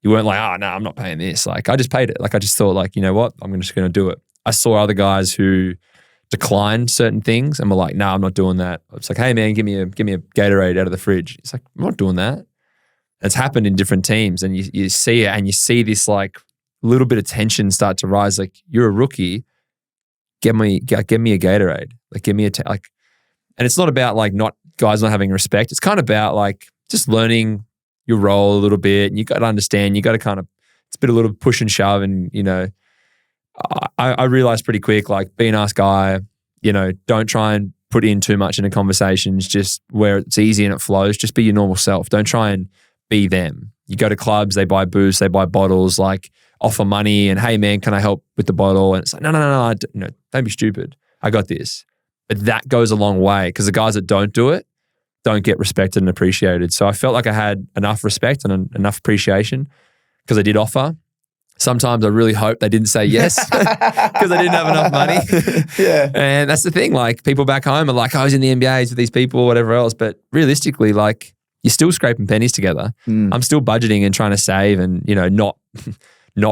weren't like, oh, no, I'm not paying this. Like I just paid it. Like I just thought like, you know what? I'm just going to do it. I saw other guys who declined certain things and were like, no, I'm not doing that. It's like, hey man, give me a Gatorade out of the fridge. It's like, I'm not doing that. It's happened in different teams, and you see it, and you see this like little bit of tension start to rise. Like you're a rookie, give me a Gatorade. Like give me and it's not about like guys not having respect. It's kind of about like just learning your role a little bit, and you got to understand. You got to kind of it's a little push and shove, and I realized pretty quick, like be a nice guy. Don't try and put in too much into conversations. Just where it's easy and it flows. Just be your normal self. Don't try and be them. You go to clubs, they buy booze, they buy bottles, like offer money and, hey man, can I help with the bottle? And it's like, no, don't be stupid. I got this. But that goes a long way because the guys that don't do it don't get respected and appreciated. So I felt like I had enough respect and enough appreciation because I did offer. Sometimes I really hope they didn't say yes because I didn't have enough money. Yeah. And that's the thing. Like people back home are like, I was in the NBAs with these people, whatever else. But realistically, like, you're still scraping pennies together. I'm still budgeting and trying to save and, not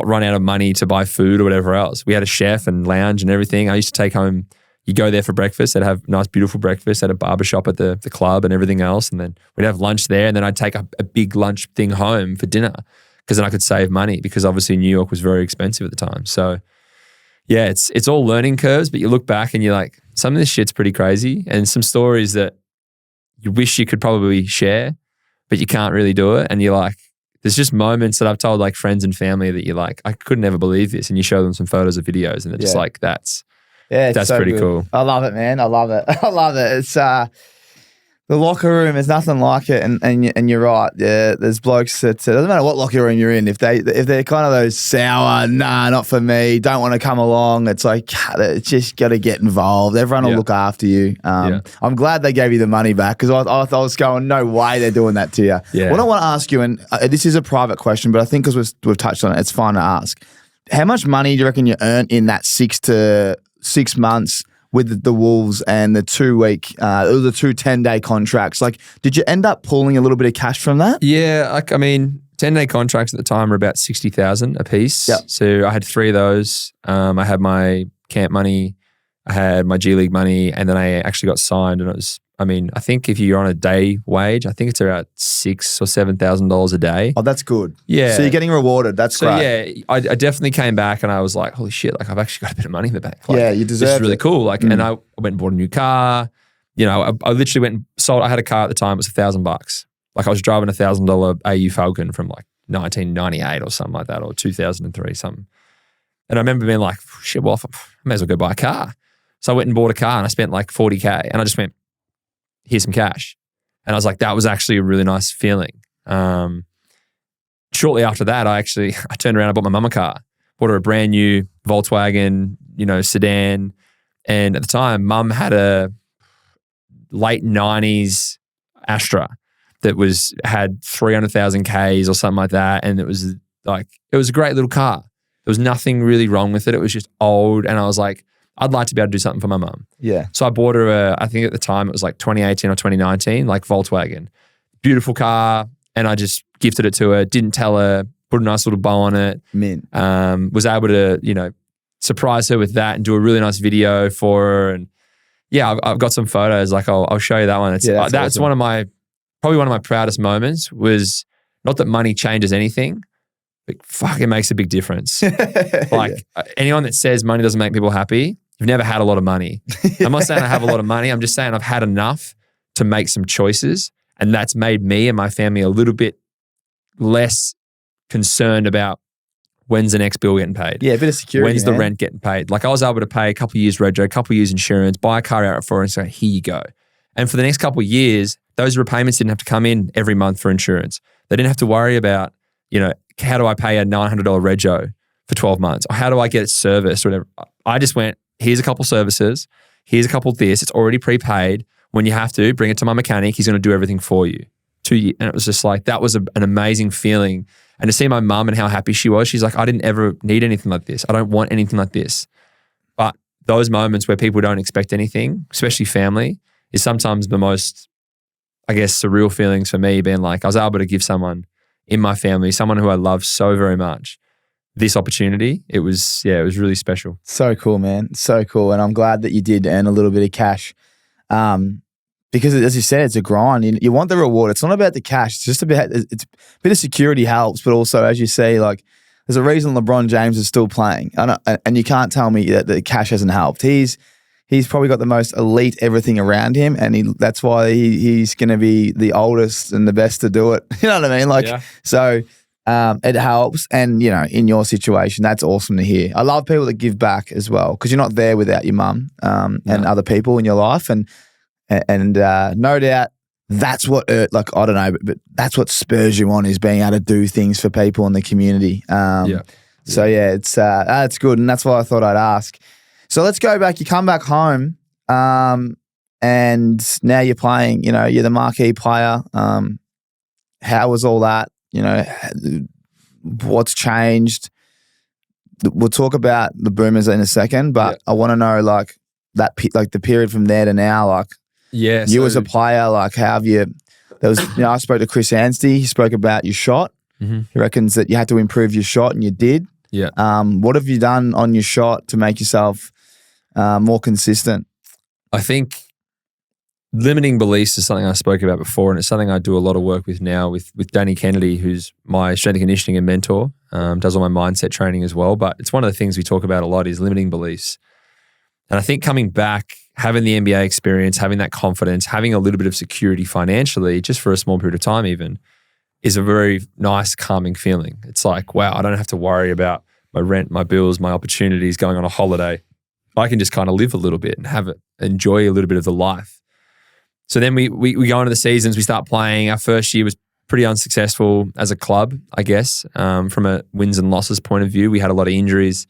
run out of money to buy food or whatever else. We had a chef and lounge and everything. I used to take home, you go there for breakfast, they'd have nice, beautiful breakfast at a barbershop at the club and everything else. And then we'd have lunch there, and then I'd take a big lunch thing home for dinner because then I could save money because obviously New York was very expensive at the time. So yeah, it's all learning curves, but you look back and you're like, some of this shit's pretty crazy, and some stories that you wish you could probably share, but you can't really do it. And you're like, there's just moments that I've told like friends and family that you're like, I could never believe this. And you show them some photos or videos and they're just like, that's so pretty good. cool. I love it, man. I love it. I love it. It's The locker room, there's nothing like it, and you're right. Yeah, there's blokes that doesn't matter what locker room you're in. If they're kind of those sour, nah, not for me, don't want to come along. It's like it's just got to get involved. Everyone will look after you. I'm glad they gave you the money back because I was going, no way they're doing that to you. Yeah. What I want to ask you, and this is a private question, but I think because we've touched on it, it's fine to ask. How much money do you reckon you earned in that 6 months? With the Wolves and the 2-week, it was the 2 10-day contracts. Like, did you end up pulling a little bit of cash from that? Yeah, 10-day contracts at the time were about 60,000 a piece. Yep. So I had 3 of those. I had my camp money, I had my G League money, and then I actually got signed. And it was, I think if you're on a day wage, I think it's around $6,000 or $7,000 a day. Oh, that's good. Yeah. So you're getting rewarded. That's great. Yeah, I definitely came back and I was like, holy shit, like I've actually got a bit of money in the bank. Like, yeah, you deserve it. This is really cool. Like, and I went and bought a new car. You know, I literally went and sold. I had a car at the time. It was $1,000. Like I was driving $1,000 AU Falcon from like 1998 or something like that, or 2003 something. And I remember being like, shit, well, I may as well go buy a car. So I went and bought a car and I spent like $40K and I just went, here's some cash. And I was like, that was actually a really nice feeling. Shortly after that, I turned around, I bought my mum a car, bought her a brand new Volkswagen, sedan. And at the time, mum had a late 90s Astra that had 300,000 Ks or something like that. And it was a great little car. There was nothing really wrong with it. It was just old. And I was like, I'd like to be able to do something for my mum. Yeah. So I bought her I think at the time it was like 2018 or 2019, like Volkswagen. Beautiful car. And I just gifted it to her, didn't tell her, put a nice little bow on it. Mint. Was able to, surprise her with that and do a really nice video for her. And yeah, I've got some photos. Like I'll show you that one. That's awesome. Probably one of my proudest moments was not that money changes anything, but fuck, it makes a big difference. Anyone that says money doesn't make people happy, you've never had a lot of money. I'm not saying I have a lot of money. I'm just saying I've had enough to make some choices. And that's made me and my family a little bit less concerned about when's the next bill getting paid. Yeah, a bit of security. When's the rent getting paid? Like I was able to pay a couple of years rego, a couple of years insurance, buy a car out for her and say, here you go. And for the next couple of years, those repayments didn't have to come in every month for insurance. They didn't have to worry about, how do I pay a $900 rego for 12 months? Or how do I get it serviced or whatever? I just went, here's a couple services. Here's a couple of this. It's already prepaid. When you have to, bring it to my mechanic. He's going to do everything for you. 2 years. And it was just like, that was an amazing feeling. And to see my mum and how happy she was, she's like, I didn't ever need anything like this. I don't want anything like this. But those moments where people don't expect anything, especially family, is sometimes the most, I guess, surreal feelings for me, being like, I was able to give someone in my family, someone who I love so very much, this opportunity. It was really special. So cool, man. So cool. And I'm glad that you did earn a little bit of cash. Because as you said, it's a grind. You want the reward. It's not about the cash. It's just about, it's a bit of security helps, but also, as you say, like there's a reason LeBron James is still playing. And you can't tell me that the cash hasn't helped. He's probably got the most elite everything around him, and that's why he's going to be the oldest and the best to do it. You know what I mean? So it helps. And, in your situation, that's awesome to hear. I love people that give back as well, because you're not there without your mum and other people in your life. And no doubt that's what, I don't know, but that's what spurs you on, is being able to do things for people in the community. So it's that's good. And that's why I thought I'd ask. So let's go back. You come back home and now you're playing, you're the marquee player. How was all that? What's changed? We'll talk about the Boomers in a second, but I want to know the period from there to now, you as a player, how have you, I spoke to Chris Anstey. He spoke about your shot. Mm-hmm. He reckons that you had to improve your shot, and you did. Yeah. What have you done on your shot to make yourself more consistent? I think limiting beliefs is something I spoke about before, and it's something I do a lot of work with now with Danny Kennedy, who's my strength and conditioning and mentor, does all my mindset training as well. But it's one of the things we talk about a lot is limiting beliefs. And I think coming back, having the NBA experience, having that confidence, having a little bit of security financially, just for a small period of time even, is a very nice, calming feeling. It's like, wow, I don't have to worry about my rent, my bills, my opportunities, going on a holiday. I can just kind of live a little bit and enjoy a little bit of the life. So then we go into the seasons, we start playing. Our first year was pretty unsuccessful as a club, I guess, from a wins and losses point of view. We had a lot of injuries.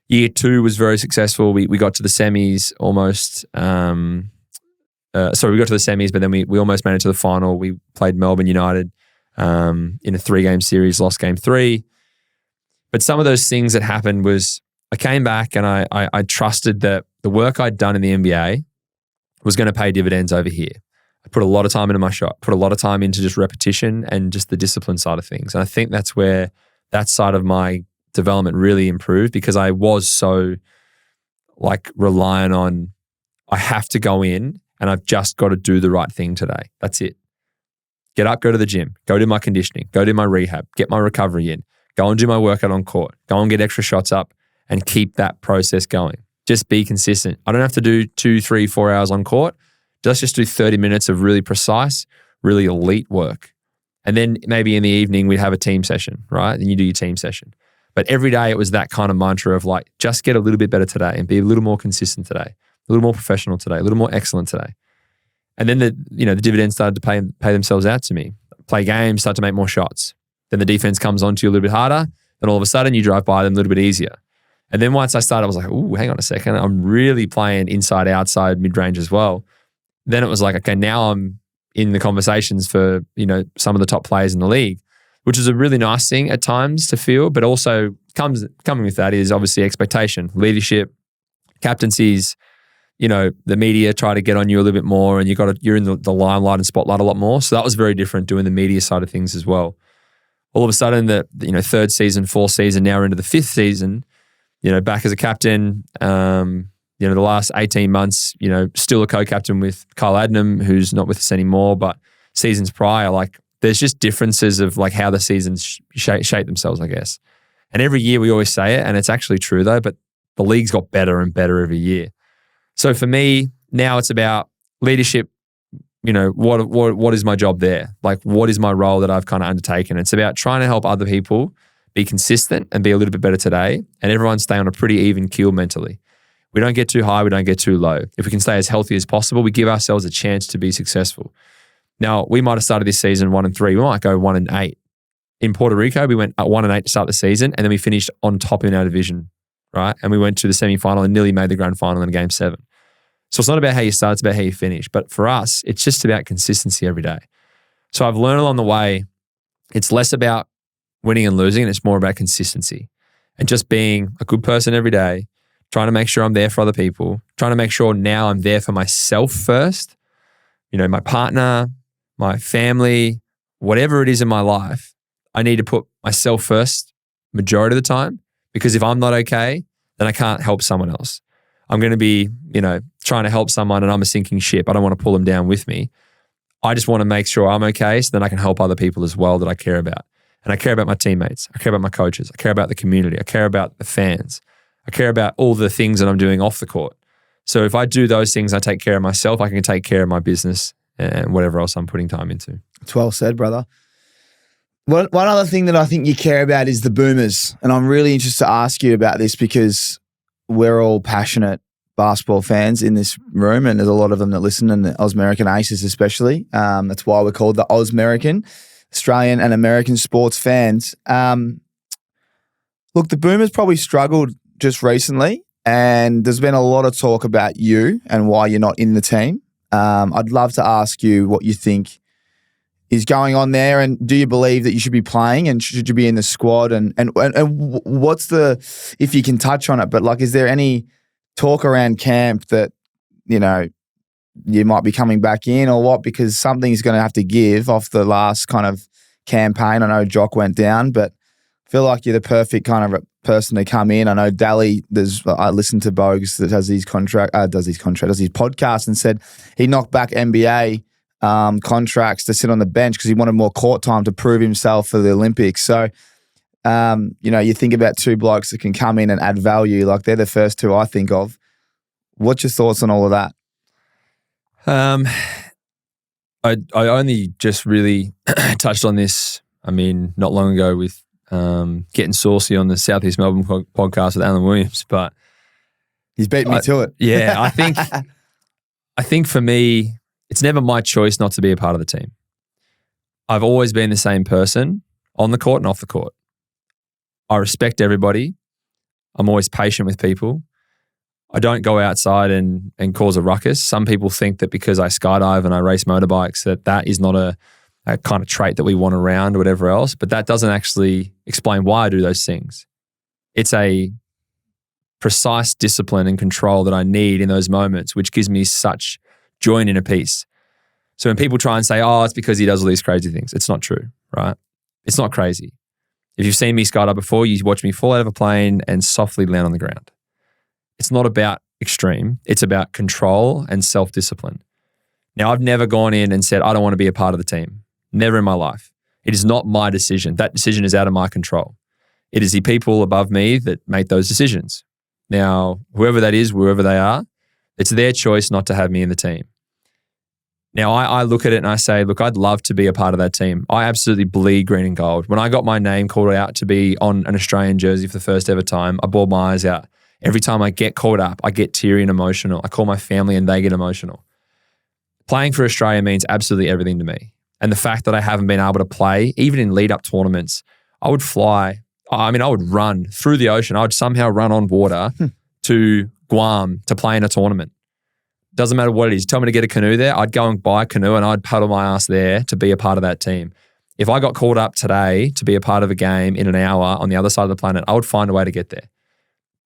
Year 2 was very successful. We got to the semis almost. We got to the semis, but then we almost made it to the final. We played Melbourne United in a 3-game series, lost game 3. But some of those things that happened was I came back and I trusted that the work I'd done in the NBA was going to pay dividends over here. I put a lot of time into my shot, put a lot of time into just repetition and just the discipline side of things. And I think that's where that side of my development really improved, because I was so like reliant on, I have to go in and I've just got to do the right thing today. That's it. Get up, go to the gym, go do my conditioning, go do my rehab, get my recovery in, go and do my workout on court, go and get extra shots up and keep that process going. Just be consistent. I don't have to do 2, 3, 4 hours on court. Just do 30 minutes of really precise, really elite work. And then maybe in the evening, we'd have a team session, right? Then you do your team session. But every day it was that kind of mantra of like, just get a little bit better today and be a little more consistent today, a little more professional today, a little more excellent today. And then the dividends started to pay themselves out to me. Play games, start to make more shots. Then the defense comes on to you a little bit harder. Then all of a sudden you drive by them a little bit easier. And then once I started, I was like, ooh, hang on a second. I'm really playing inside, outside, mid-range as well. Then it was like, okay, now I'm in the conversations for, some of the top players in the league, which is a really nice thing at times to feel, but also coming with that is obviously expectation, leadership, captaincies, the media try to get on you a little bit more and you're in the limelight and spotlight a lot more. So that was very different doing the media side of things as well. All of a sudden the 3rd season, 4th season, now we're into the 5th season, back as a captain, the last 18 months, still a co-captain with Kyle Adnam, who's not with us anymore, but seasons prior, like there's just differences of like how the seasons shape themselves, I guess. And every year we always say it, and it's actually true though, but the league's got better and better every year. So for me, now it's about leadership. What is my job there? Like what is my role that I've kind of undertaken? It's about trying to help other people be consistent and be a little bit better today, and everyone stay on a pretty even keel mentally. We don't get too high, we don't get too low. If we can stay as healthy as possible, we give ourselves a chance to be successful. Now, we might have started this season 1-3. We might go 1-8. In Puerto Rico, we went 1-8 to start the season, and then we finished on top in our division, right? And we went to the semi-final and nearly made the grand final in game 7. So it's not about how you start, it's about how you finish. But for us, it's just about consistency every day. So I've learned along the way, it's less about winning and losing, and it's more about consistency and just being a good person every day, trying to make sure I'm there for other people, trying to make sure now I'm there for myself first, my partner, my family, whatever it is in my life, I need to put myself first majority of the time, because if I'm not okay, then I can't help someone else. I'm going to be, trying to help someone and I'm a sinking ship. I don't want to pull them down with me. I just want to make sure I'm okay so then I can help other people as well that I care about. And I care about my teammates. I care about my coaches. I care about the community. I care about the fans. I care about all the things that I'm doing off the court. So if I do those things, I take care of myself, I can take care of my business and whatever else I'm putting time into. It's well said, brother. One other thing that I think you care about is the boomers. And I'm really interested to ask you about this because we're all passionate basketball fans in this room, and there's a lot of them that listen, and the Ausmerican Aces especially. That's why we're called the Ausmerican, Australian and American sports fans. Look, the boomers probably struggled just recently, and there's been a lot of talk about you and why you're not in the team. I'd love to ask you what you think is going on there, and do you believe that you should be playing, and should you be in the squad, and what's the, if you can touch on it, but like, is there any talk around camp that, you might be coming back in or what? Because something's going to have to give off the last kind of campaign. I know Jock went down, but I feel like you're the perfect kind of person to come in. I know Daly, I listened to Bogues that does his podcast, and said he knocked back NBA contracts to sit on the bench because he wanted more court time to prove himself for the Olympics. So, you think about two blokes that can come in and add value. Like, they're the first two I think of. What's your thoughts on all of that? I only just really touched on this, not long ago with getting saucy on the Southeast Melbourne podcast with Alan Williams, but he's beat me to it. Yeah, I think for me, It's never my choice not to be a part of the team. I've always been the same person on the court and off the court. I respect everybody. I'm always patient with people. I don't go outside and cause a ruckus. Some people think that because I skydive and I race motorbikes that is not a kind of trait that we want around or whatever else, but that doesn't actually explain why I do those things. It's a precise discipline and control that I need in those moments, which gives me such joy and inner peace. So when people try and say, oh, it's because he does all these crazy things, it's not true, right? It's not crazy. If you've seen me skydive before, you watch me fall out of a plane and softly land on the ground. It's not about extreme. It's about control and self-discipline. Now, I've never gone in and said, I don't want to be a part of the team. Never in my life. It is not my decision. That decision is out of my control. It is the people above me that make those decisions. Now, whoever that is, wherever they are, it's their choice not to have me in the team. Now, I look at it and I say, look, I'd love to be a part of that team. I absolutely bleed green and gold. When I got my name called out to be on an Australian jersey for the first ever time, I bawled my eyes out. Every time I get called up, I get teary and emotional. I call my family and they get emotional. Playing for Australia means absolutely everything to me. And the fact that I haven't been able to play, even in lead-up tournaments, I would fly. I would run through the ocean. I would somehow run on water to Guam to play in a tournament. Doesn't matter what it is. Tell me to get a canoe there. I'd go and buy a canoe and I'd paddle my ass there to be a part of that team. If I got called up today to be a part of a game in an hour on the other side of the planet, I would find a way to get there.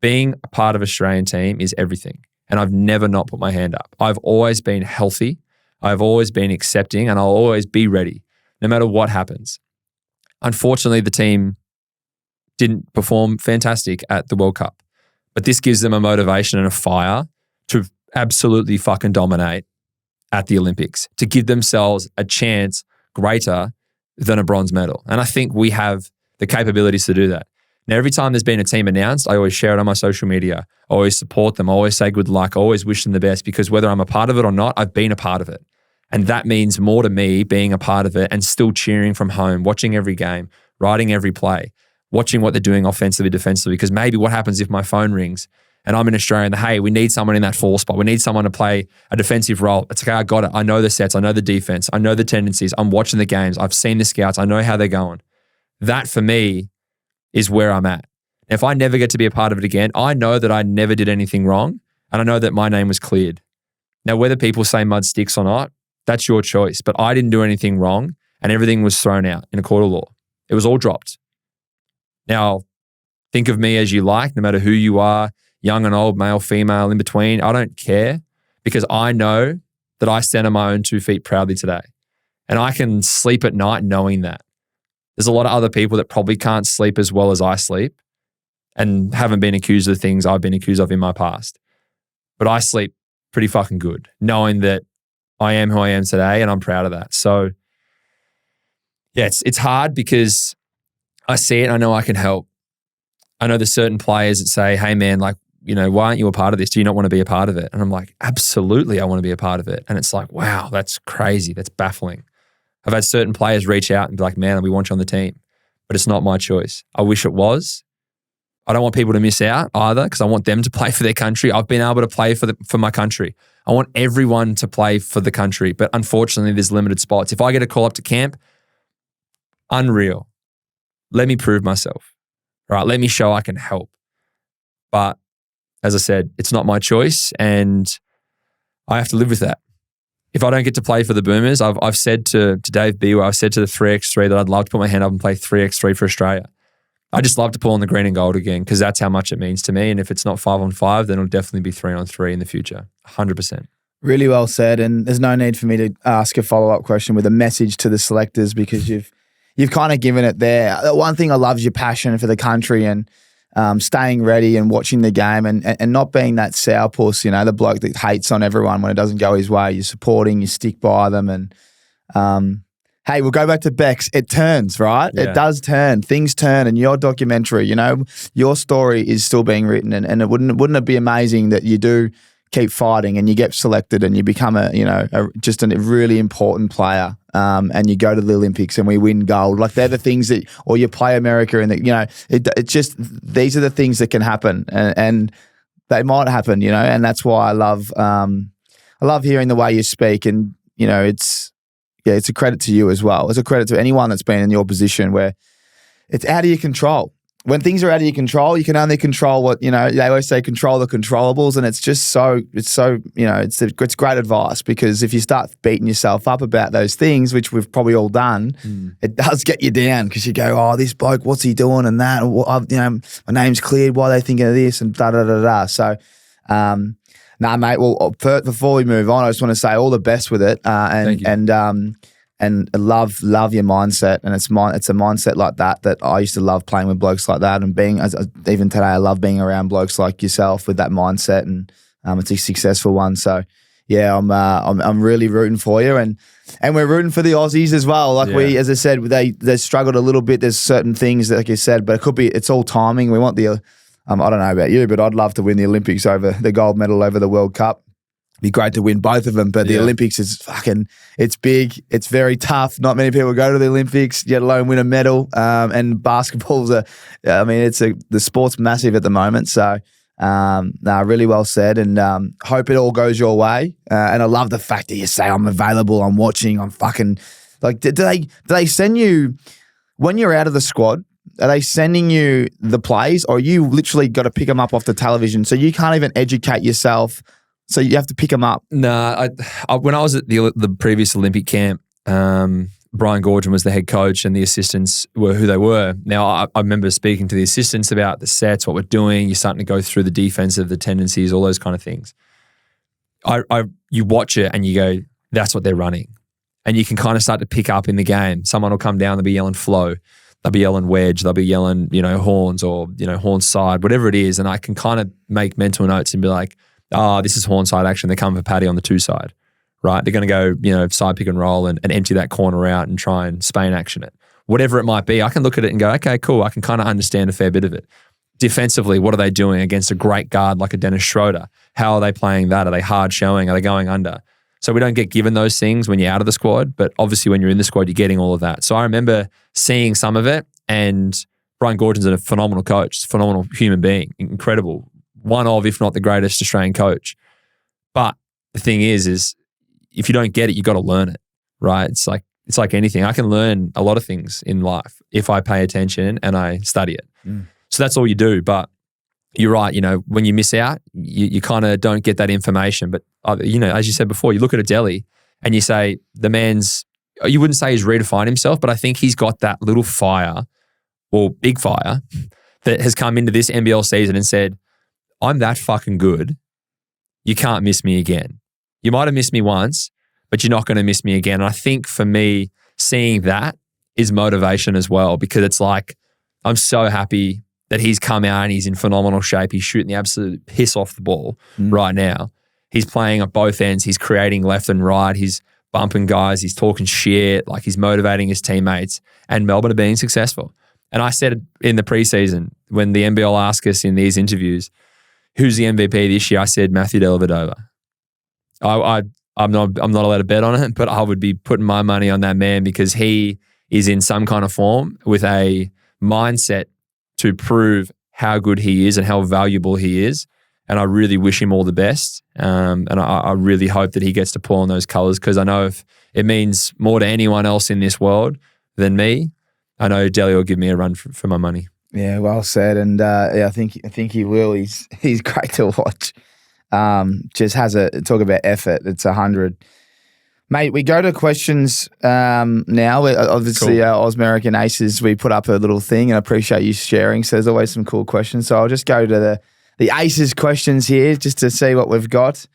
Being a part of an Australian team is everything. And I've never not put my hand up. I've always been healthy. I've always been accepting and I'll always be ready no matter what happens. Unfortunately, the team didn't perform fantastic at the World Cup, but this gives them a motivation and a fire to absolutely fucking dominate at the Olympics, to give themselves a chance greater than a bronze medal. And I think we have the capabilities to do that. Now, every time there's been a team announced, I always share it on my social media. I always support them. I always say good luck. I always wish them the best because whether I'm a part of it or not, I've been a part of it. And that means more to me being a part of it and still cheering from home, watching every game, writing every play, watching what they're doing offensively, defensively. Because maybe what happens if my phone rings and I'm in Australia and, hey, we need someone in that 4 spot. We need someone to play a defensive role. It's okay, I got it. I know the sets. I know the defense. I know the tendencies. I'm watching the games. I've seen the scouts. I know how they're going. That for me is where I'm at. If I never get to be a part of it again, I know that I never did anything wrong and I know that my name was cleared. Now, whether people say mud sticks or not, that's your choice. But I didn't do anything wrong and everything was thrown out in a court of law. It was all dropped. Now, think of me as you like, no matter who you are, young and old, male, female, in between. I don't care because I know that I stand on my own 2 feet proudly today. And I can sleep at night knowing that. There's a lot of other people that probably can't sleep as well as I sleep and haven't been accused of the things I've been accused of in my past. But I sleep pretty fucking good, knowing that I am who I am today and I'm proud of that. So yeah, it's hard because I see it and I know I can help. I know there's certain players that say, hey man, like, you know, why aren't you a part of this? Do you not want to be a part of it? And I'm like, absolutely, I want to be a part of it. And it's like, wow, that's crazy. That's baffling. I've had certain players reach out and be like, man, we want you on the team, but it's not my choice. I wish it was. I don't want people to miss out either because I want them to play for their country. I've been able to play for my country. I want everyone to play for the country, but unfortunately there's limited spots. If I get a call up to camp, unreal. Let me prove myself, right? Let me show I can help. But as I said, it's not my choice and I have to live with that. If I don't get to play for the Boomers, I've said to Dave Bewa, I've said to the 3x3 that I'd love to put my hand up and play 3x3 for Australia. I just love to pull on the green and gold again because that's how much it means to me. And if it's not 5-on-5, then it'll definitely be 3-on-3 in the future, 100%. Really well said. And there's no need for me to ask a follow-up question with a message to the selectors because you've kind of given it there. One thing I love is your passion for the country and staying ready and watching the game and not being that sourpuss, you know, the bloke that hates on everyone when it doesn't go his way. You're supporting, you stick by them. And hey, we'll go back to Bex. It turns, right? Yeah. It does turn. Things turn. And your documentary, you know, your story is still being written. And it wouldn't it be amazing that you do keep fighting and you get selected and you become just a really important player and you go to the Olympics and we win gold. Like they're the things that, or you play America and you know, it's just, these are the things that can happen and they might happen, you know, and that's why I love hearing the way you speak. And it's a credit to you as well. It's a credit to anyone that's been in your position where it's out of your control. When things are out of your control, you can only control what, they always say control the controllables. And it's great advice, because if you start beating yourself up about those things, which we've probably all done, it does get you down, because you go, oh, this bloke, what's he doing and that? And my name's cleared. Why are they thinking of this? And da-da-da-da. So, mate, well, before we move on, I just want to say all the best with it. And love your mindset, and it's a mindset like that I used to love playing with blokes like that, and even today I love being around blokes like yourself with that mindset, and it's a successful one. So yeah, I'm really rooting for you, and we're rooting for the Aussies as well. We, as I said, they struggled a little bit. There's certain things that, like you said, but it's all timing. We want I don't know about you, but I'd love to win the Olympics over the gold medal over the World Cup. Be great to win both of them, but the Olympics is it's big. It's very tough. Not many people go to the Olympics, let alone win a medal. And basketball's the sport's massive at the moment. So, really well said, and hope it all goes your way. And I love the fact that you say I'm available, I'm watching, I'm fucking do they send you when you're out of the squad? Are they sending you the plays, or you literally got to pick them up off the television? So you can't even educate yourself. So you have to pick them up. No, when I was at the previous Olympic camp, Brian Gorgon was the head coach, and the assistants were who they were. Now, I remember speaking to the assistants about the sets, what we're doing. You're starting to go through the defensive, the tendencies, all those kind of things. You watch it and you go, that's what they're running. And you can kind of start to pick up in the game. Someone will come down, they'll be yelling flow. They'll be yelling wedge. They'll be yelling, horns, or, horn side, whatever it is. And I can kind of make mental notes and be like, this is horn side action. They're coming for Paddy on the 2 side, right? They're going to go, side pick and roll and empty that corner out and try and Spain action it. Whatever it might be, I can look at it and go, okay, cool. I can kind of understand a fair bit of it. Defensively, what are they doing against a great guard like a Dennis Schroeder? How are they playing that? Are they hard showing? Are they going under? So we don't get given those things when you're out of the squad, but obviously when you're in the squad, you're getting all of that. So I remember seeing some of it, and Brian Gorgon's a phenomenal coach, phenomenal human being, incredible. One of, if not the greatest Australian coach. But the thing is if you don't get it, you got to learn it, right? It's like anything. I can learn a lot of things in life if I pay attention and I study it. So that's all you do. But you're right, when you miss out, you kind of don't get that information. But, as you said before, you look at a Delhi and you say, the man's, you wouldn't say he's redefined himself, but I think he's got that little fire or big fire that has come into this NBL season and said, I'm that fucking good. You can't miss me again. You might have missed me once, but you're not going to miss me again. And I think for me, seeing that is motivation as well, because it's like, I'm so happy that he's come out and he's in phenomenal shape. He's shooting the absolute piss off the ball right now. He's playing at both ends. He's creating left and right. He's bumping guys. He's talking shit. Like, he's motivating his teammates. And Melbourne are being successful. And I said in the preseason, when the NBL asked us in these interviews, who's the MVP this year? I said Matthew Dellavedova. I'm not allowed to bet on it, but I would be putting my money on that man, because he is in some kind of form with a mindset to prove how good he is and how valuable he is. And I really wish him all the best. And I really hope that he gets to pull on those colours, because I know if it means more to anyone else in this world than me, I know Delhi will give me a run for my money. Yeah, well said, and I think he will. He's great to watch. Just has talk about effort. It's 100, mate. We go to questions now. Obviously, cool. Our Ausmerican Aces, we put up a little thing, and I appreciate you sharing. So there's always some cool questions. So I'll just go to the Aces questions here, just to see what we've got.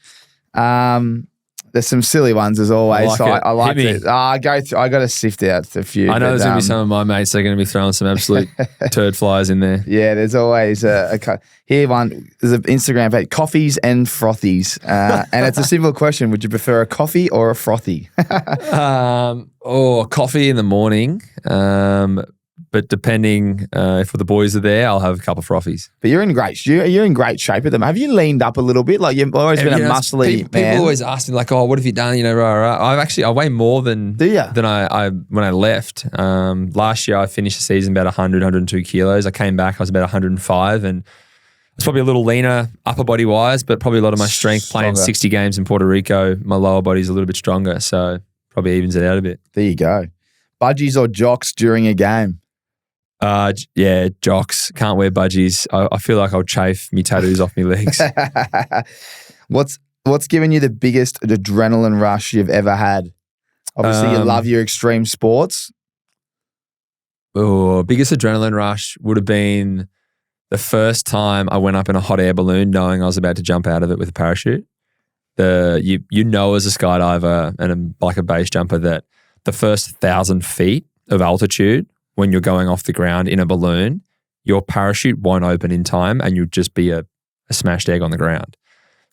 There's some silly ones as always. I like it. I got to sift out a few. I know there's going to be some of my mates that are going to be throwing some absolute turd flies in there. Yeah, there's always here one. There's an Instagram page, Coffees and Frothies. And it's a simple question. Would you prefer a coffee or a frothy? Coffee in the morning. But depending if the boys are there, I'll have a couple of frothies. But you're in great shape at them. Have you leaned up a little bit? Like, you've always been a muscly man. People always ask me, like, "Oh, what have you done?" I weigh more than I when I left. Last year I finished the season about 100, 102 kilos. I came back, I was about 105, and was probably a little leaner upper body wise, but probably a lot of my strength playing Stronger. 60 games in Puerto Rico. My lower body's a little bit stronger, so probably evens it out a bit. There you go. Budgies or jocks during a game? Yeah, jocks. Can't wear budgies. I feel like I'll chafe me tattoos off my legs. What's given you the biggest adrenaline rush you've ever had? Obviously, you love your extreme sports. Oh, biggest adrenaline rush would have been the first time I went up in a hot air balloon knowing I was about to jump out of it with a parachute. You know as a skydiver and like a base jumper that the first 1,000 feet of altitude when you're going off the ground in a balloon, your parachute won't open in time and you'll just be a smashed egg on the ground.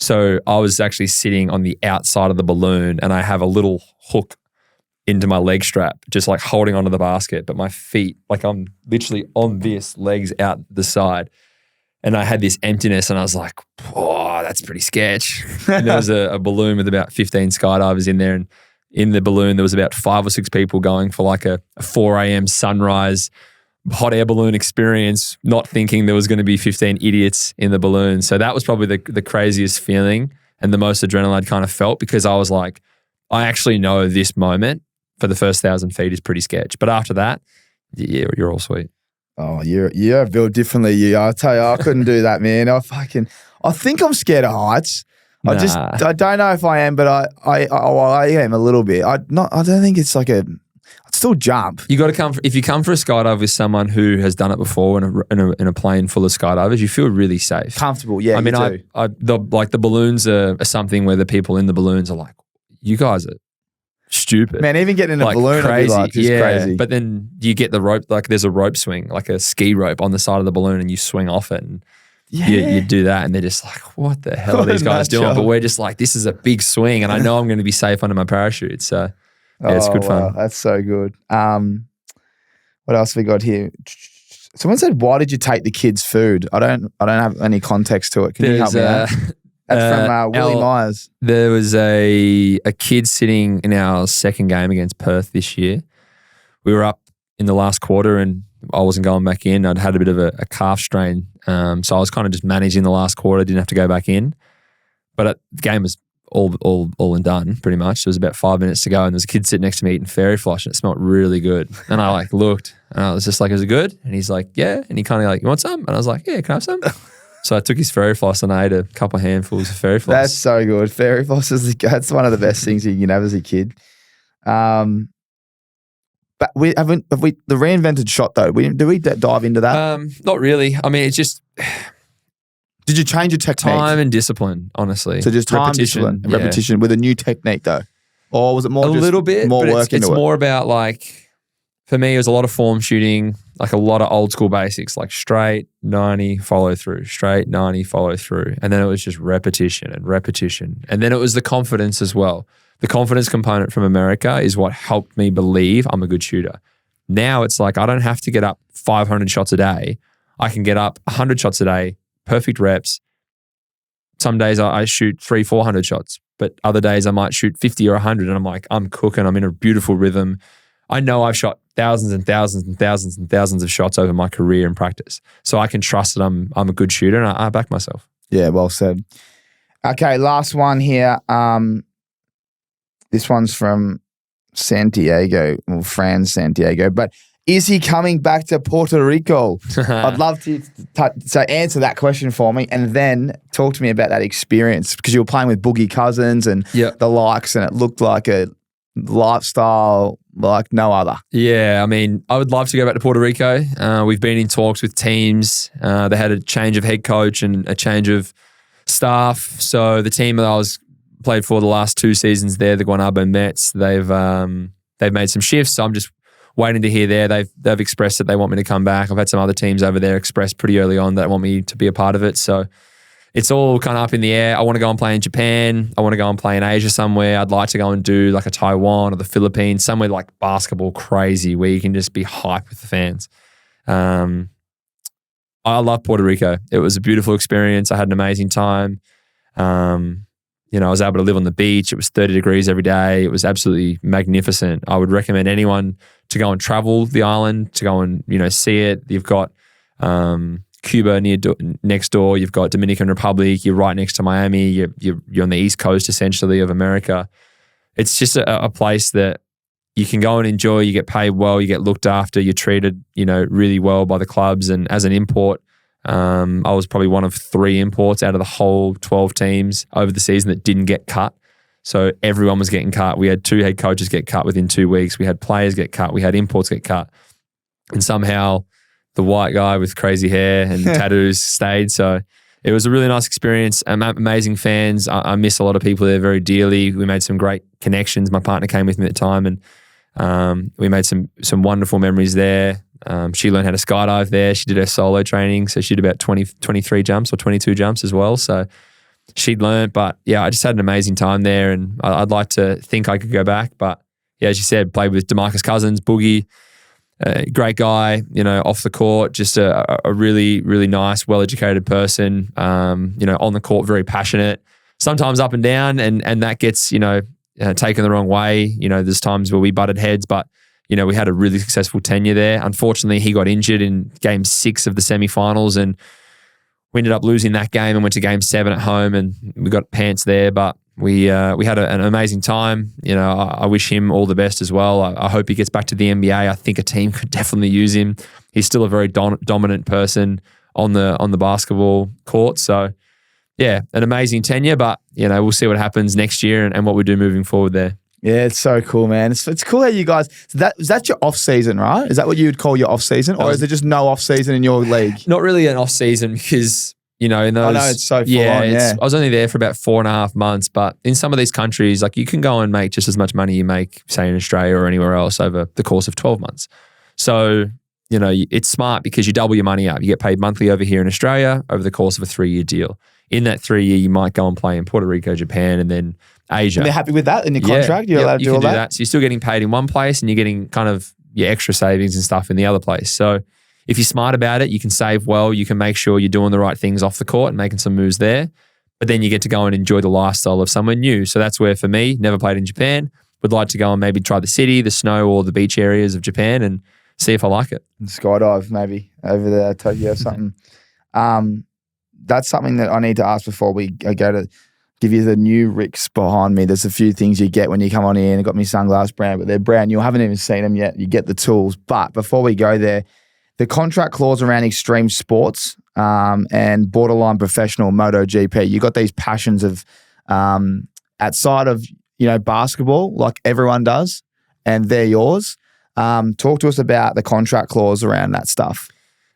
So I was actually sitting on the outside of the balloon and I have a little hook into my leg strap, just like holding onto the basket, but my feet, like I'm literally on this, legs out the side. And I had this emptiness and I was like, oh, that's pretty sketch. And there was a balloon with about 15 skydivers in there. And in the balloon, there was about 5 or 6 people going for like a 4 a.m. sunrise hot air balloon experience, not thinking there was going to be 15 idiots in the balloon. So that was probably the craziest feeling and the most adrenaline I'd kind of felt, because I was like, I actually know this moment for the first 1,000 feet is pretty sketch. But after that, yeah, you're all sweet. Oh, you're built differently. I tell you, I couldn't do that, man. I think I'm scared of heights. Nah. I don't know if I am, but I am a little bit. I don't think it's like I'd still jump. You got to come if you come for a skydive with someone who has done it before in a plane full of skydivers, you feel really safe, Comfortable, yeah. I mean, the balloons are something where the people in the balloons are like, you guys are stupid. Man, even getting in a like balloon crazy. would be like, crazy. But then you get the rope, like there's a rope swing, like a ski rope on the side of the balloon and you swing off it and you do that and they're just like, what the hell are these guys doing? But we're just like, this is a big swing and I know I'm going to be safe under my parachute. So yeah, it's good fun. That's so good. What else have we got here? Someone said, why did you take the kids' food? I don't have any context to it. Can you help me out? That's from Willie Myers. There was a kid sitting in our second game against Perth this year. We were up in the last quarter and I wasn't going back in. I'd had a bit of a calf strain. So I was kind of just managing the last quarter, didn't have to go back in. But the game was all and done pretty much. There was about 5 minutes to go and there was a kid sitting next to me eating fairy floss and it smelled really good. And I like looked and I was just like, is it good? And he's like, yeah. And he kind of like, you want some? And I was like, yeah, can I have some? So I took his fairy floss and I ate a couple of handfuls of fairy floss. That's so good. Fairy floss that's one of the best things you can have as a kid. But the reinvented shot though. Do we dive into that? Not really. I mean, it's just Did you change your technique? time and discipline, honestly. So just time, discipline, and repetition with a new technique though, or was it more a little bit more but work it's into it? more about like, for me, it was a lot of form shooting, like a lot of old school basics, like straight 90 follow through, straight 90 follow through, and then it was just repetition and repetition, and then it was the confidence as well. The confidence component from America is what helped me believe I'm a good shooter. Now it's like I don't have to get up 500 shots a day. I can get up 100 shots a day, perfect reps. Some days I shoot 300-400 shots, but other days I might shoot 50 or 100 and I'm like, I'm cooking. I'm in a beautiful rhythm. I know I've shot thousands and thousands and thousands and thousands of shots over my career in practice. So I can trust that I'm a good shooter and I back myself. Yeah, well said. Okay, last one here. This one's from Santiago, or Fran Santiago, but is he coming back to Puerto Rico? I'd love to answer that question for me and then talk to me about that experience, because you were playing with Boogie Cousins and the likes, and it looked like a lifestyle like no other. Yeah, I mean, I would love to go back to Puerto Rico. We've been in talks with teams. They had a change of head coach and a change of staff. So the team that I was played for the last 2 seasons there, the Guanabo Mets, they've made some shifts. So I'm just waiting to hear there. They've expressed that they want me to come back. I've had some other teams over there express pretty early on that want me to be a part of it. So it's all kind of up in the air. I want to go and play in Japan. I want to go and play in Asia somewhere. I'd like to go and do like a Taiwan or the Philippines, somewhere like basketball crazy where you can just be hype with the fans. I love Puerto Rico. It was a beautiful experience. I had an amazing time. I was able to live on the beach. It was 30 degrees every day. It was absolutely magnificent. I would recommend anyone to go and travel the island, to go and, see it. You've got Cuba next door. You've got Dominican Republic. You're right next to Miami. You're on the East Coast essentially of America. It's just a place that you can go and enjoy. You get paid well. You get looked after. You're treated, really well by the clubs. And as an import, I was probably one of 3 imports out of the whole 12 teams over the season that didn't get cut. So everyone was getting cut. We had 2 head coaches get cut within 2 weeks. We had players get cut. We had imports get cut. And somehow the white guy with crazy hair and tattoos stayed. So it was a really nice experience. Amazing fans. I miss a lot of people there very dearly. We made some great connections. My partner came with me at the time, and we made some wonderful memories there. She learned how to skydive there. She did her solo training. So she did about 23 jumps or 22 jumps as well. So she'd learned. But yeah, I just had an amazing time there, and I'd like to think I could go back. But yeah, as you said, played with DeMarcus Cousins, Boogie, great guy, off the court, just a really, really nice, well-educated person, on the court, very passionate, sometimes up and down, and that gets, taken the wrong way. There's times where we butted heads, but, we had a really successful tenure there. Unfortunately, he got injured in game 6 of the semifinals, and we ended up losing that game and went to game 7 at home, and we got pants there, but we had an amazing time. I wish him all the best as well. I hope he gets back to the NBA. I think a team could definitely use him. He's still a very dominant person on the basketball court. So yeah, an amazing tenure, but we'll see what happens next year and what we do moving forward there. Yeah, it's so cool, man. It's cool how you guys. Is that your off season, right? Is that what you would call your off season, or is there just no off season in your league? Not really an off season because in those. I know it's so full on. Yeah, I was only there for about 4.5 months, but in some of these countries, like you can go and make just as much money you make, say in Australia or anywhere else, over the course of 12 months. So it's smart because you double your money up. You get paid monthly over here in Australia over the course of a 3-year deal. In that 3-year, you might go and play in Puerto Rico, Japan, and then Asia. And they're happy with that in your contract? You're allowed to do all that? So you're still getting paid in one place and you're getting kind of your extra savings and stuff in the other place. So if you're smart about it, you can save well, you can make sure you're doing the right things off the court and making some moves there. But then you get to go and enjoy the lifestyle of somewhere new. So that's where, for me, never played in Japan, would like to go and maybe try the city, the snow, or the beach areas of Japan and see if I like it. And skydive maybe over there, Tokyo or something. That's something that I need to ask before we go to give you the new RIXX behind me. There's a few things you get when you come on in. I got me sunglass brand, but they're brand new. I haven't even seen them yet. You get the tools. But before we go there, the contract clause around extreme sports and borderline professional MotoGP, you got these passions of outside of basketball, like everyone does, and they're yours. Talk to us about the contract clause around that stuff.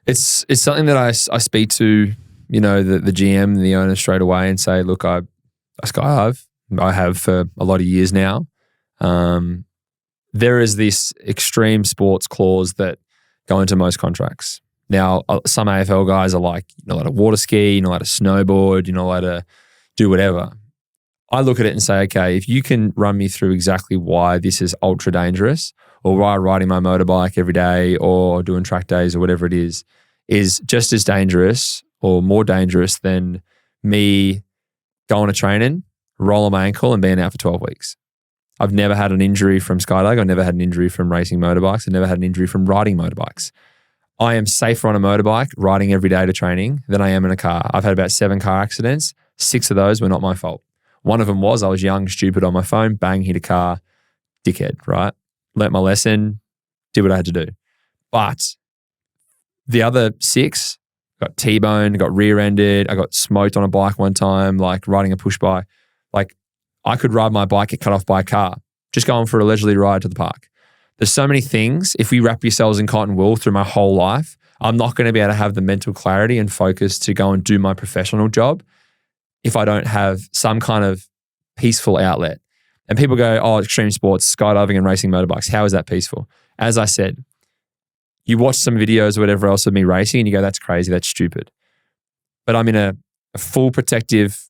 It's something that I speak to the GM and the owner straight away and say, look, I skydive. I have for a lot of years now. There is this extreme sports clause that go into most contracts. Now, some AFL guys are like, you're not allowed to water ski, you're not allowed to snowboard, you're not allowed to do whatever. I look at it and say, okay, if you can run me through exactly why this is ultra dangerous, or why riding my motorbike every day or doing track days or whatever it is just as dangerous or more dangerous than me going to training, rolling my ankle and being out for 12 weeks. I've never had an injury from skydiving. I've never had an injury from racing motorbikes. I've never had an injury from riding motorbikes. I am safer on a motorbike riding every day to training than I am in a car. I've had about 7 car accidents. 6 of those were not my fault. One of them was I was young, stupid on my phone, bang, hit a car, dickhead, right? Learnt my lesson, did what I had to do. But the other 6, got T-boned, got rear-ended, I got smoked on a bike one time, like riding a push bike. Like I could ride my bike, get cut off by a car, just going for a leisurely ride to the park. There's so many things. If we wrap yourselves in cotton wool through my whole life, I'm not going to be able to have the mental clarity and focus to go and do my professional job if I don't have some kind of peaceful outlet. And people go, oh, extreme sports, skydiving and racing motorbikes. How is that peaceful? As I said, you watch some videos or whatever else of me racing and you go, that's crazy, that's stupid. But I'm in a full protective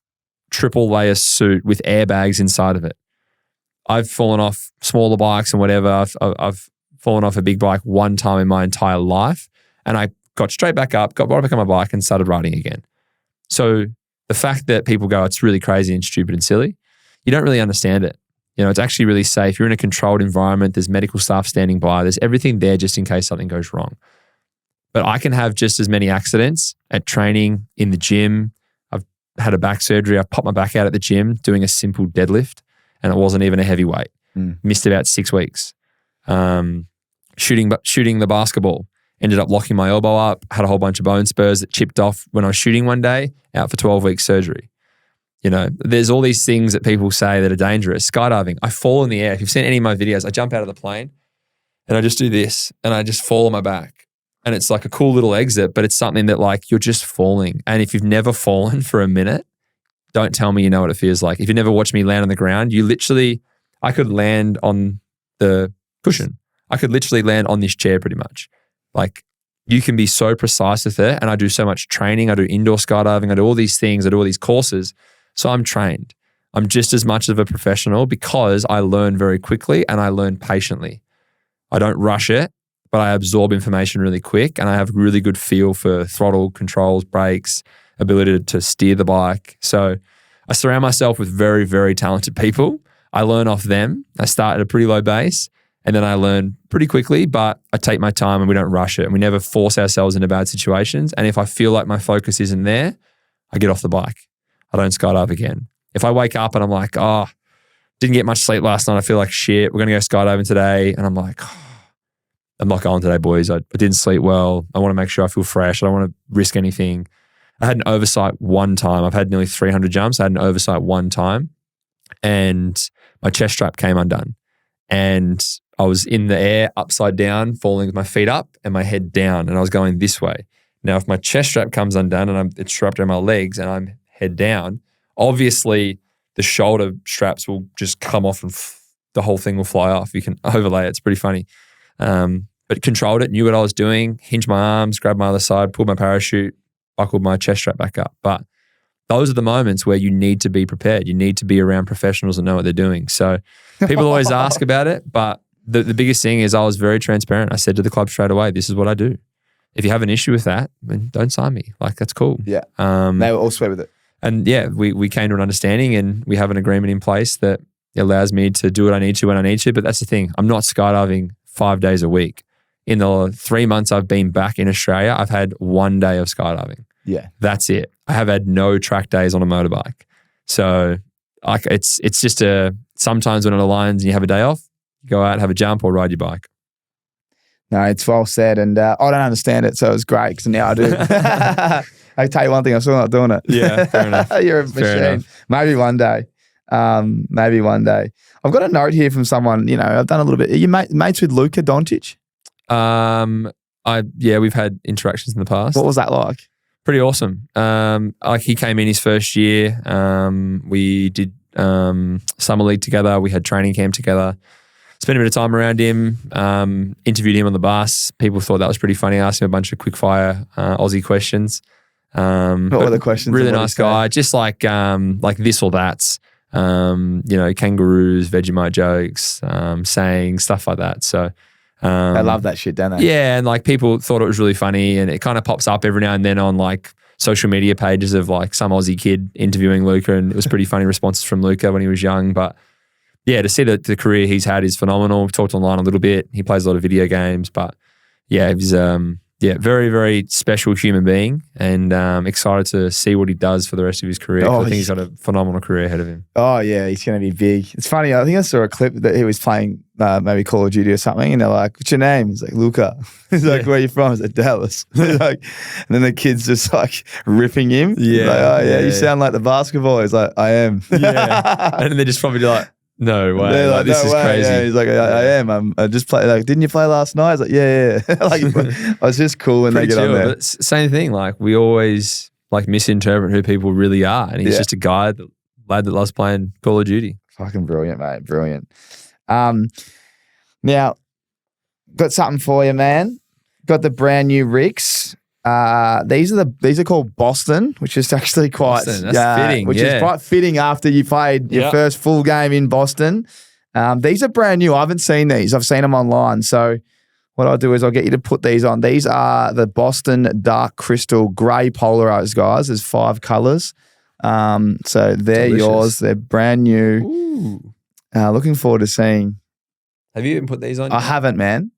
triple layer suit with airbags inside of it. I've fallen off smaller bikes and whatever. I've fallen off a big bike one time in my entire life and I got straight back up, got right back on my bike and started riding again. So the fact that people go, it's really crazy and stupid and silly, you don't really understand it. It's actually really safe. You're in a controlled environment. There's medical staff standing by. There's everything there just in case something goes wrong. But I can have just as many accidents at training, in the gym. I've had a back surgery. I popped my back out at the gym doing a simple deadlift, and it wasn't even a heavy weight. Missed about 6 weeks. Shooting the basketball. Ended up locking my elbow up, had a whole bunch of bone spurs that chipped off when I was shooting one day, out for 12 weeks surgery. You know, there's all these things that people say that are dangerous. Skydiving, I fall in the air. If you've seen any of my videos, I jump out of the plane and I just do this and I just fall on my back. And it's like a cool little exit, but it's something that like you're just falling. And if you've never fallen for a minute, don't tell me you know what it feels like. If you never watched me land on the ground, I could land on the cushion. I could literally land on this chair pretty much. Like you can be so precise with it. And I do so much training. I do indoor skydiving. I do all these things. I do all these courses. So I'm trained. I'm just as much of a professional because I learn very quickly and I learn patiently. I don't rush it, but I absorb information really quick and I have really good feel for throttle, controls, brakes, ability to steer the bike. So I surround myself with very, very talented people. I learn off them. I start at a pretty low base. And then I learn pretty quickly, but I take my time and we don't rush it. And we never force ourselves into bad situations. And if I feel like my focus isn't there, I get off the bike. I don't skydive again. If I wake up and I'm like, didn't get much sleep last night. I feel like shit. We're going to go skydiving today. And I'm like, I'm not going today, boys. I didn't sleep well. I want to make sure I feel fresh. I don't want to risk anything. I had an oversight one time. I've had nearly 300 jumps. I had an oversight one time and my chest strap came undone. And I was in the air, upside down, falling with my feet up and my head down, and I was going this way. Now, if my chest strap comes undone and it's strapped around my legs and I'm head down, obviously the shoulder straps will just come off and the whole thing will fly off. You can overlay it. It's pretty funny. But controlled it, knew what I was doing, hinged my arms, grabbed my other side, pulled my parachute, buckled my chest strap back up. But those are the moments where you need to be prepared. You need to be around professionals and know what they're doing. So people always ask about it, but the biggest thing is I was very transparent. I said to the club straight away, this is what I do. If you have an issue with that, then don't sign me. Like, that's cool. Yeah. They were all sweet with it. And yeah, we came to an understanding and we have an agreement in place that allows me to do what I need to when I need to. But that's the thing. I'm not skydiving 5 days a week. In the 3 months I've been back in Australia, I've had 1 day of skydiving. Yeah. That's it. I have had no track days on a motorbike. So like it's just sometimes when it aligns and you have a day off, you go out, have a jump or ride your bike. No, it's well said. And I don't understand it, so it's great because now I do. I tell you one thing, I'm still not doing it. Yeah, fair enough. You're a machine. Maybe one day. Maybe one day. I've got a note here from someone, I've done a little bit. Are you mates with Luka Doncic? We've had interactions in the past. What was that like? Pretty awesome. Like he came in his first year. We did summer league together. We had training camp together. Spent a bit of time around him. Interviewed him on the bus. People thought that was pretty funny. Asked him a bunch of quick fire Aussie questions. What were the questions? Really nice guy. Just like this or that's. Kangaroos, Vegemite jokes, saying stuff like that. So. They love that shit, don't they? Yeah, and like people thought it was really funny, and it kind of pops up every now and then on like social media pages of like some Aussie kid interviewing Luka, and it was pretty funny responses from Luka when he was young. But yeah, to see that the career he's had is phenomenal. We've talked online a little bit. He plays a lot of video games, but yeah, he's very, very special human being, and excited to see what he does for the rest of his career. I think he's got a phenomenal career ahead of him. Oh yeah, he's going to be big. It's funny. I think I saw a clip that he was playing maybe Call of Duty or something, and they're like, "What's your name?" He's like, "Luka." He's like, "Where are you from?" He's like, "Dallas." Like, and then the kid's just like ripping him. Yeah. Like, oh yeah, you sound like the basketball. He's like, "I am." Yeah. And then they're just probably like, "No way, like, this is crazy." Yeah. He's like, I am. I just play. Like, didn't you play last night? I was like, yeah. Like, it's just cool when they get on there. But same thing. Like we always like misinterpret who people really are, and he's just a lad that loves playing Call of Duty. Fucking brilliant, mate. Brilliant. Now, got something for you, man. Got the brand new RIXX. These are called Boston, which is actually quite fitting. Which is quite fitting after you played your first full game in Boston. These are brand new. I haven't seen these. I've seen them online. So what I'll do is I'll get you to put these on. These are the Boston Dark Crystal Grey Polarized, guys. There's 5 colors. So they're yours. They're brand new. Ooh. Looking forward to seeing. Have you even put these on? I haven't, man.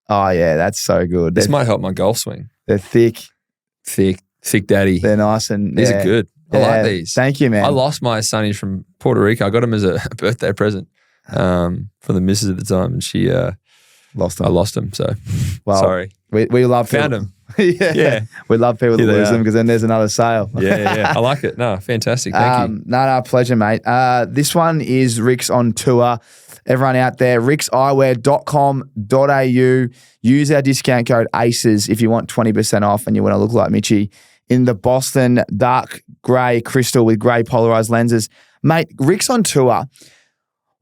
Oh yeah, that's so good. This might help my golf swing. They're thick. Thick daddy. They're nice and These are good. I like these. Thank you, man. I lost my sunnies from Puerto Rico. I got them as a birthday present from the missus at the time, and she lost them. I lost them. So sorry. We love found them. yeah. We love people that lose them because then there's another sale. Yeah. I like it. No, fantastic. Thank you. No, pleasure, mate. This one is RIXX on tour. Everyone out there, rixeyewear.com.au. Use our discount code ACES if you want 20% off and you want to look like Mitchie in the Boston dark grey crystal with grey polarized lenses. Mate, RIXX on tour.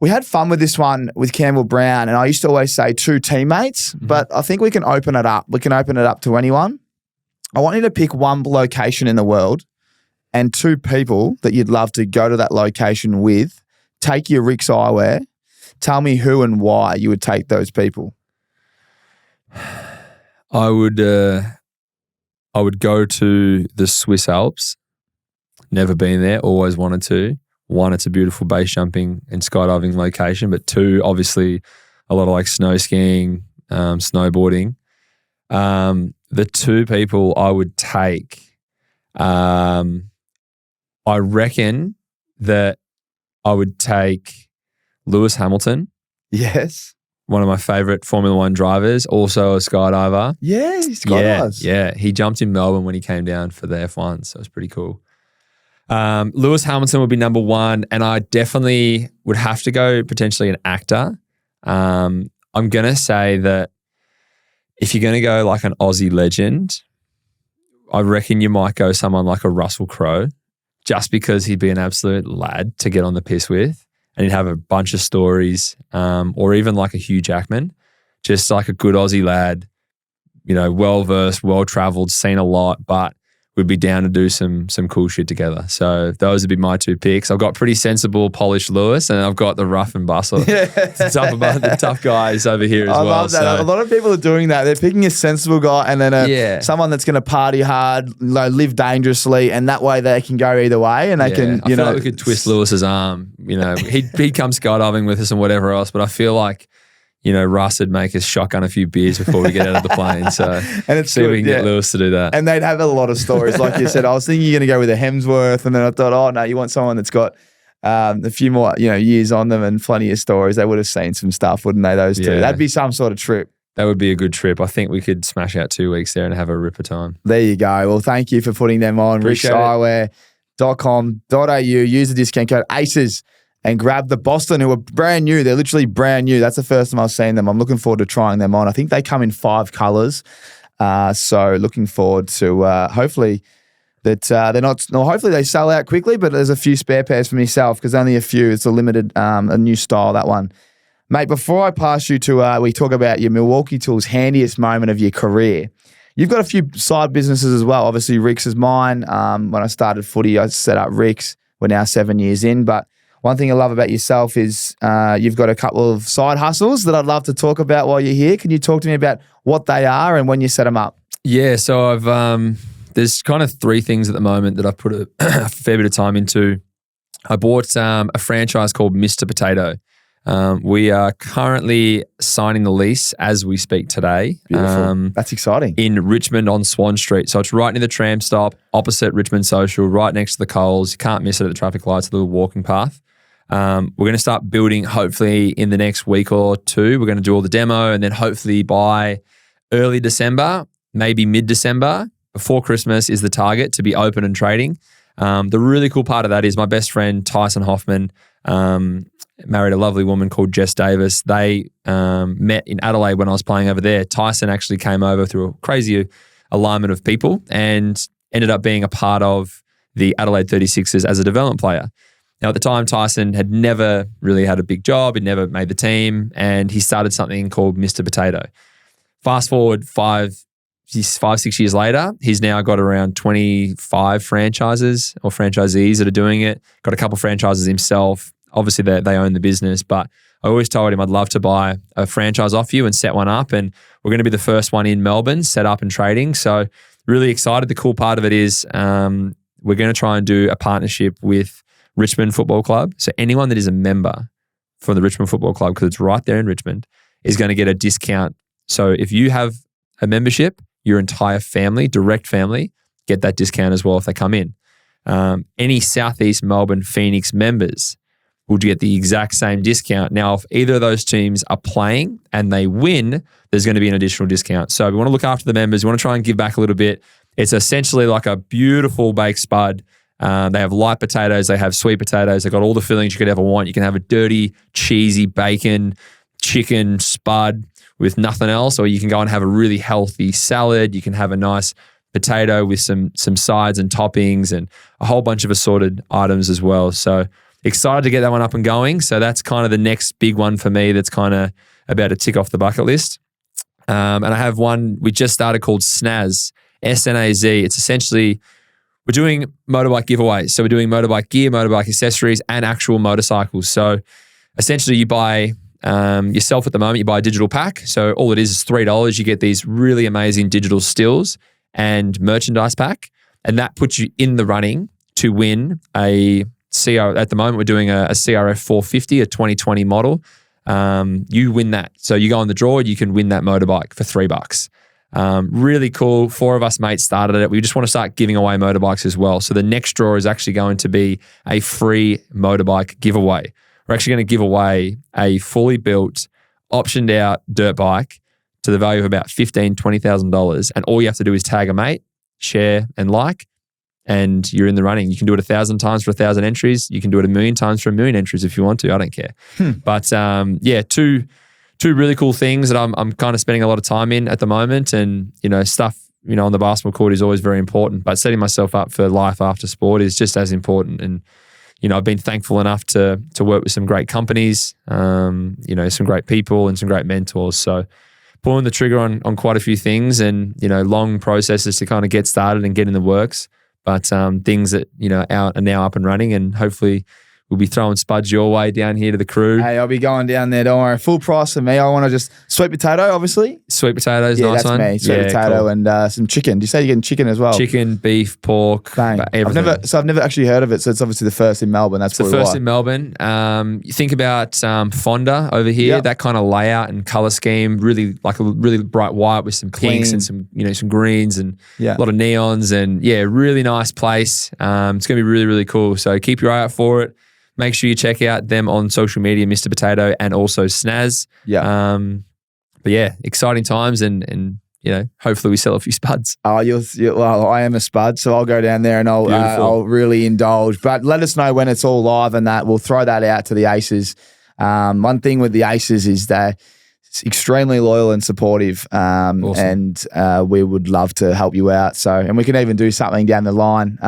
We had fun with this one with Campbell Brown, and I used to always say 2 teammates, but I think we can open it up. We can open it up to anyone. I want you to pick 1 location in the world and 2 people that you'd love to go to that location with. Take your RIXX eyewear. Tell me who and why you would take those people. I would go to the Swiss Alps. Never been there, always wanted to. 1, it's a beautiful base jumping and skydiving location, but 2, obviously a lot of like snow skiing, snowboarding. The 2 people I would take, I reckon that I would take Lewis Hamilton. Yes. One of my favorite Formula One drivers, also a skydiver. Yeah, he skydives. Yeah. He jumped in Melbourne when he came down for the F1, so it was pretty cool. Lewis Hamilton would be number 1, and I definitely would have to go potentially an actor. I'm going to say that if you're going to go like an Aussie legend, I reckon you might go someone like a Russell Crowe, just because he'd be an absolute lad to get on the piss with, and he'd have a bunch of stories, or even like a Hugh Jackman, just like a good Aussie lad, well-versed, well-traveled, seen a lot, but would be down to do some cool shit together. So those would be my 2 picks. I've got pretty sensible, polished Lewis, and I've got the rough and bustle. the tough guys over here as well. I love that. So. A lot of people are doing that. They're picking a sensible guy and then someone that's going to party hard, live dangerously, and that way they can go either way, and they can, I feel like we could twist Lewis's arm. He'd come skydiving with us and whatever else, but I feel like Russ would make us shotgun a few beers before we get out of the plane. So and it's see if we can get Lewis to do that. And they'd have a lot of stories. Like you said, I was thinking you're going to go with a Hemsworth, and then I thought, oh, no, you want someone that's got a few more years on them and plenty of stories. They would have seen some stuff, wouldn't they, those 2? That'd be some sort of trip. That would be a good trip. I think we could smash out 2 weeks there and have a ripper time. There you go. Well, thank you for putting them on. RIXXeyewear.com.au. Use the discount code ACES. And grab the Boston, who are brand new. They're literally brand new. That's the first time I've seen them. I'm looking forward to trying them on. I think they come in 5 colors. So looking forward to hopefully that they're not. No, hopefully they sell out quickly. But there's a few spare pairs for myself because only a few. It's a limited, a new style, that one, mate. Before I pass you to, we talk about your Milwaukee Tools handiest moment of your career. You've got a few side businesses as well. Obviously, RIXX is mine. When I started footy, I set up RIXX. We're now 7 years in, but one thing I love about yourself is you've got a couple of side hustles that I'd love to talk about while you're here. Can you talk to me about what they are and when you set them up? Yeah, so I've there's kind of 3 things at the moment that I've put a fair bit of time into. I bought a franchise called Mr. Potato. We are currently signing the lease as we speak today. Beautiful. That's exciting. In Richmond on Swan Street. So it's right near the tram stop, opposite Richmond Social, right next to the Coles. You can't miss it at the traffic lights, a little walking path. We're going to start building hopefully in the next week or 2. We're going to do all the demo, and then hopefully by early December, maybe mid-December, before Christmas is the target to be open and trading. The really cool part of that is my best friend Tyson Hoffman married a lovely woman called Jess Davis. They met in Adelaide when I was playing over there. Tyson actually came over through a crazy alignment of people and ended up being a part of the Adelaide 36ers as a development player. Now, at the time, Tyson had never really had a big job. He'd never made the team, and he started something called Mr. Potato. Fast forward 5-6 years later, he's now got around 25 franchises or franchisees that are doing it. Got a couple franchises himself. Obviously, they own the business, but I always told him I'd love to buy a franchise off you and set one up. And we're going to be the first one in Melbourne, set up and trading. So really excited. The cool part of it is we're going to try and do a partnership with Richmond Football Club. So anyone that is a member for the Richmond Football Club, because it's right there in Richmond, is going to get a discount. So if you have a membership, your entire family, direct family, get that discount as well if they come in. Any Southeast Melbourne Phoenix members will get the exact same discount. Now, if either of those teams are playing and they win, there's going to be an additional discount. So we want to look after the members. We want to try and give back a little bit. It's essentially like a beautiful baked spud. They have light potatoes. They have sweet potatoes. They've got all the fillings you could ever want. You can have a dirty, cheesy bacon, chicken spud with nothing else, or you can go and have a really healthy salad. You can have a nice potato with some sides and toppings and a whole bunch of assorted items as well. So excited to get that one up and going. So that's kind of the next big one for me that's kind of about to tick off the bucket list. And I have one we just started called SNAZ, S-N-A-Z. It's essentially, we're doing motorbike giveaways. So we're doing motorbike gear, motorbike accessories, and actual motorcycles. So essentially you buy yourself at the moment, you buy a digital pack. So all it is $3. You get these really amazing digital stills and merchandise pack. And that puts you in the running to win a at the moment, we're doing a CRF 450, a 2020 model. You win that. So you go on the draw, you can win that motorbike for $3. Really cool. 4 of us mates started it. We just want to start giving away motorbikes as well. So the next draw is actually going to be a free motorbike giveaway. We're actually going to give away a fully built, optioned out dirt bike to the value of about $15,000, $20,000. And all you have to do is tag a mate, share and like, and you're in the running. You can do it 1,000 times for 1,000 entries. You can do it 1,000,000 times for 1,000,000 entries if you want to. I don't care. But yeah, two really cool things that I'm kind of spending a lot of time in at the moment. And, stuff, on the basketball court is always very important, but setting myself up for life after sport is just as important. And, I've been thankful enough to work with some great companies, some great people and some great mentors. So pulling the trigger on quite a few things and, long processes to kind of get started and get in the works. But things that, are now up and running, and hopefully we'll be throwing spuds your way down here to the crew. Hey, I'll be going down there. Don't worry. Full price for me. I want to just sweet potato, obviously. Sweet potatoes, yeah, nice that's one. Me. Sweet potato cool. And some chicken. Do you say you're getting chicken as well? Chicken, beef, pork, everything. I've never actually heard of it. So it's obviously the first in Melbourne. That's the first in Melbourne. You think about Fonda over here. That kind of layout and color scheme. Really like a really bright white with some pinks and some some greens and a lot of neons and really nice place. It's going to be really really cool. So keep your eye out for it. Make sure you check out them on social media, Mr. Potato and also SNAZ. Yeah. But yeah, exciting times and hopefully we sell a few spuds. Oh, well, I am a spud, so I'll go down there and I'll really indulge. But let us know when it's all live and that. We'll throw that out to the Aces. One thing with the Aces is they're extremely loyal and supportive, awesome. And we would love to help you out. So, and we can even do something down the line,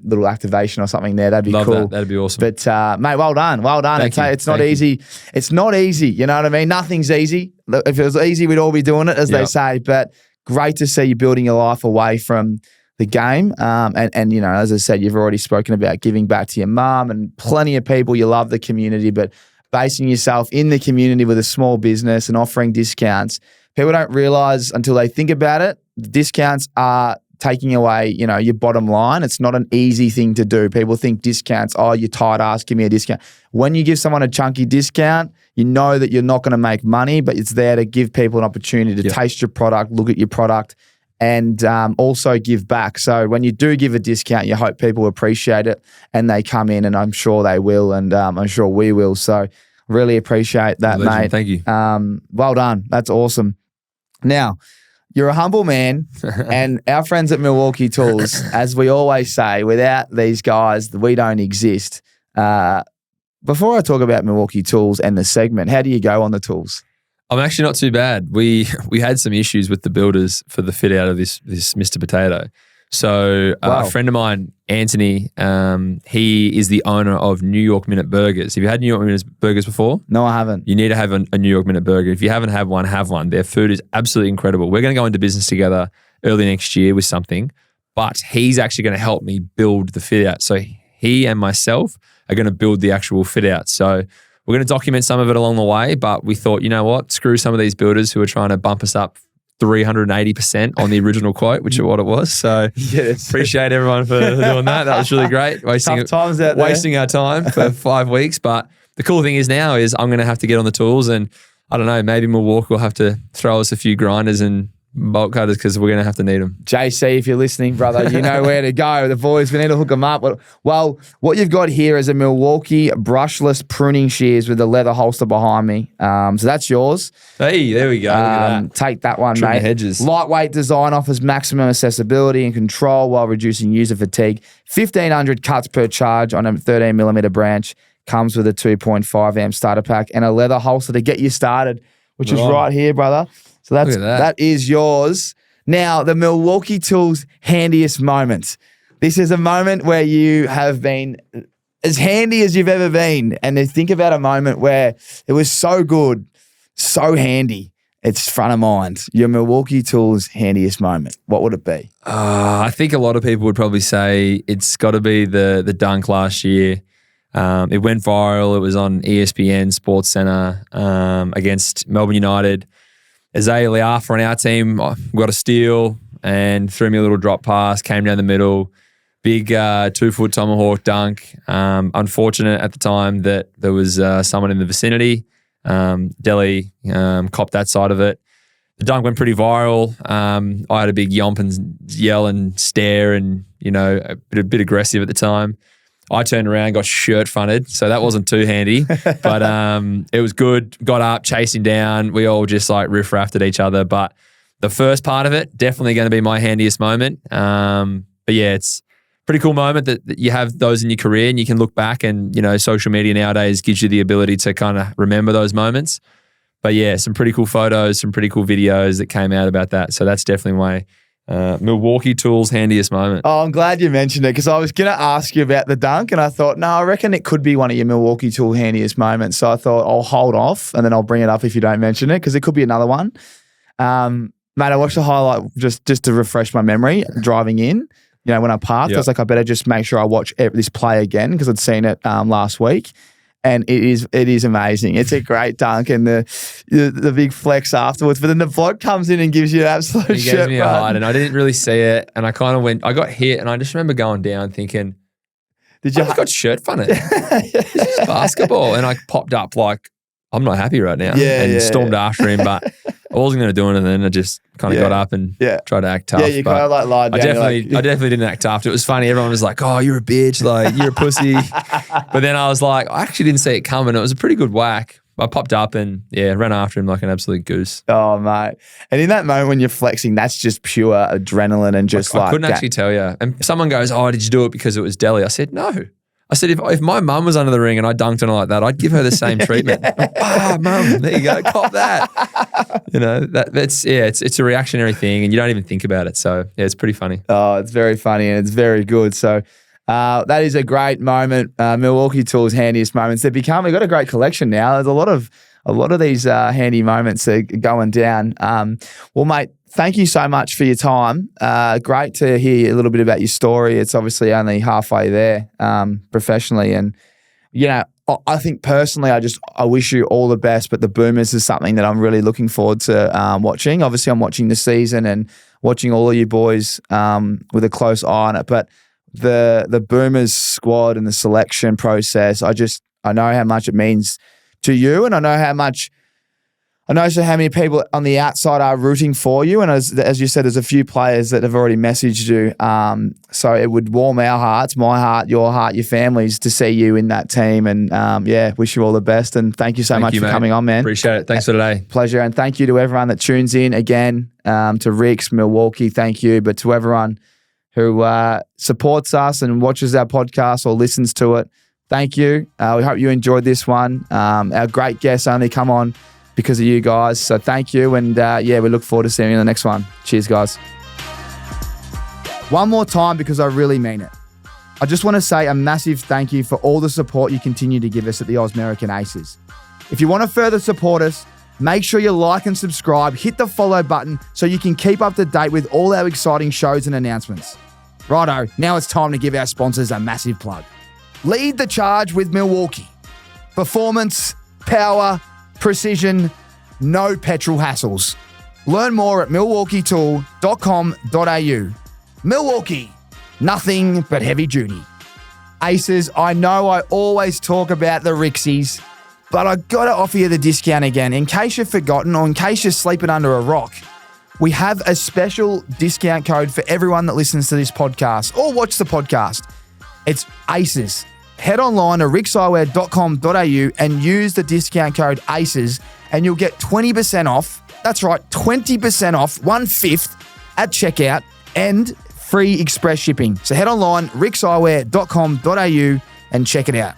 little activation or something there. That'd be cool. That'd be awesome. But mate, well done. It's not easy. It's not easy. You know what I mean? Nothing's easy. Look, if it was easy, we'd all be doing it, as they say. But great to see you building your life away from the game. And as I said, you've already spoken about giving back to your mum and plenty of people. You love the community, but basing yourself in the community with a small business and offering discounts. People don't realize until they think about it, discounts are taking away, your bottom line. It's not an easy thing to do. People think discounts, you're tight ass, give me a discount. When you give someone a chunky discount, you know that you're not going to make money, but it's there to give people an opportunity to taste your product, look at your product, and also give back. So when you do give a discount, you hope people appreciate it and they come in, and I'm sure they will, and I'm sure we will. So really appreciate that, mate. Thank you. Well done. That's awesome. Now, you're a humble man, and our friends at Milwaukee Tools, as we always say, without these guys, we don't exist. Before I talk about Milwaukee Tools and the segment, how do you go on the tools? I'm actually not too bad. We had some issues with the builders for the fit out of this Mr. Potato. So a friend of mine, Anthony, he is the owner of New York Minute Burgers. Have you had New York Minute Burgers before? No, I haven't. You need to have a New York Minute Burger. If you haven't had one, have one. Their food is absolutely incredible. We're going to go into business together early next year with something, but he's actually going to help me build the fit out. So he and myself are going to build the actual fit out. So we're going to document some of it along the way, but we thought, you know what, screw some of these builders who are trying to bump us up 380% on the original quote, which is what it was. So appreciate everyone for doing that. That was really great. Wasting our time for 5 weeks. But the cool thing is I'm going to have to get on the tools, and I don't know, maybe Milwaukee will have to throw us a few grinders and bolt cutters because we're going to have to need them. JC, if you're listening, brother, you know where to go. The boys, we need to hook them up. Well, what you've got here is a Milwaukee brushless pruning shears with a leather holster behind me. So that's yours. Hey, there we go. Look at that. Take that one, Trim mate. the hedges. Lightweight design offers maximum accessibility and control while reducing user fatigue. 1,500 cuts per charge on a 13mm branch. Comes with a 2.5 amp starter pack and a leather holster to get you started, which is right here, brother. So that is yours. Now, the Milwaukee Tools handiest moment. This is a moment where you have been as handy as you've ever been. And then think about a moment where it was so good, so handy. It's front of mind. Your Milwaukee Tools handiest moment. What would it be? I think a lot of people would probably say it's got to be the dunk last year. It went viral. It was on ESPN Sports Center against Melbourne United. Isaiah Liafa on our team got a steal and threw me a little drop pass, came down the middle, big 2-foot tomahawk dunk. Unfortunate at the time that there was someone in the vicinity. Delhi copped that side of it. The dunk went pretty viral. I had a big yomp and yell and stare and, a bit aggressive at the time. I turned around, got shirt fronted, so that wasn't too handy. But it was good. Got up, chasing down. We all just riff-raffed at each other. But the first part of it, definitely going to be my handiest moment. But yeah, it's a pretty cool moment that you have those in your career and you can look back and, social media nowadays gives you the ability to kind of remember those moments. But yeah, some pretty cool photos, some pretty cool videos that came out about that. So that's definitely my Milwaukee Tools handiest moment. Oh, I'm glad you mentioned it because I was going to ask you about the dunk and I thought, no, I reckon it could be one of your Milwaukee Tool handiest moments. So I thought I'll hold off and then I'll bring it up if you don't mention it because it could be another one. Mate, I watched the highlight just to refresh my memory driving in. When I parked, I was like, I better just make sure I watch this play again because I'd seen it last week. And it is amazing. It's a great dunk and the big flex afterwards. But then the bloke comes in and gives you an absolute He gave me a hide and I didn't really see it. And I kind of I got hit and I just remember going down thinking, I just got shirt fronted. This is basketball. And I popped up I'm not happy right now. And stormed after him. But I wasn't going to do it. And then I just kind of got up and tried to act tough. Yeah, you kind of lied down. I definitely didn't act tough. It was funny. Everyone was like, oh, you're a bitch. You're a pussy. But then I was like, I actually didn't see it coming. It was a pretty good whack. I popped up and ran after him like an absolute goose. Oh, mate. And in that moment when you're flexing, that's just pure adrenaline and just I couldn't actually tell you. And someone goes, oh, did you do it because it was Delhi? I said, no. I said, if my mum was under the ring and I dunked on her like that, I'd give her the same treatment. Mum, there you go, cop that. It's a reactionary thing and you don't even think about it. So, yeah, it's pretty funny. Oh, it's very funny and it's very good. So, that is a great moment. Milwaukee Tools handiest moments. We've got a great collection now. There's a lot of these handy moments that are going down. Well, mate, thank you so much for your time. Great to hear a little bit about your story. It's obviously only halfway there professionally. And, I think personally, I wish you all the best, but the Boomers is something that I'm really looking forward to watching. Obviously, I'm watching the season and watching all of you boys with a close eye on it. But the Boomers squad and the selection process, I know how much it means to you and I know how many people on the outside are rooting for you. And as you said, there's a few players that have already messaged you. So it would warm our hearts, my heart, your families to see you in that team. And wish you all the best. And thank you so much for coming on, man. Appreciate it. Thanks for today. Pleasure. And thank you to everyone that tunes in again, to RIXX, Milwaukee. Thank you. But to everyone who supports us and watches our podcast or listens to it, thank you. We hope you enjoyed this one. Our great guests only come on because of you guys. So thank you. And we look forward to seeing you in the next one. Cheers, guys. One more time because I really mean it. I just want to say a massive thank you for all the support you continue to give us at the Ausmerican Aces. If you want to further support us, make sure you like and subscribe, hit the follow button so you can keep up to date with all our exciting shows and announcements. Righto, now it's time to give our sponsors a massive plug. Lead the charge with Milwaukee. Performance, power, precision, no petrol hassles. Learn more at milwaukeetool.com.au. Milwaukee, nothing but heavy duty. Aces, I know I always talk about the RIXXs, but I got to offer you the discount again in case you've forgotten or in case you're sleeping under a rock. we have a special discount code for everyone that listens to this podcast or watch the podcast. It's ACES. Head online to rixeyewear.com.au and use the discount code ACES and you'll get 20% off. That's right, 20% off, 1/5 at checkout and free express shipping. So head online, rixeyewear.com.au and check it out.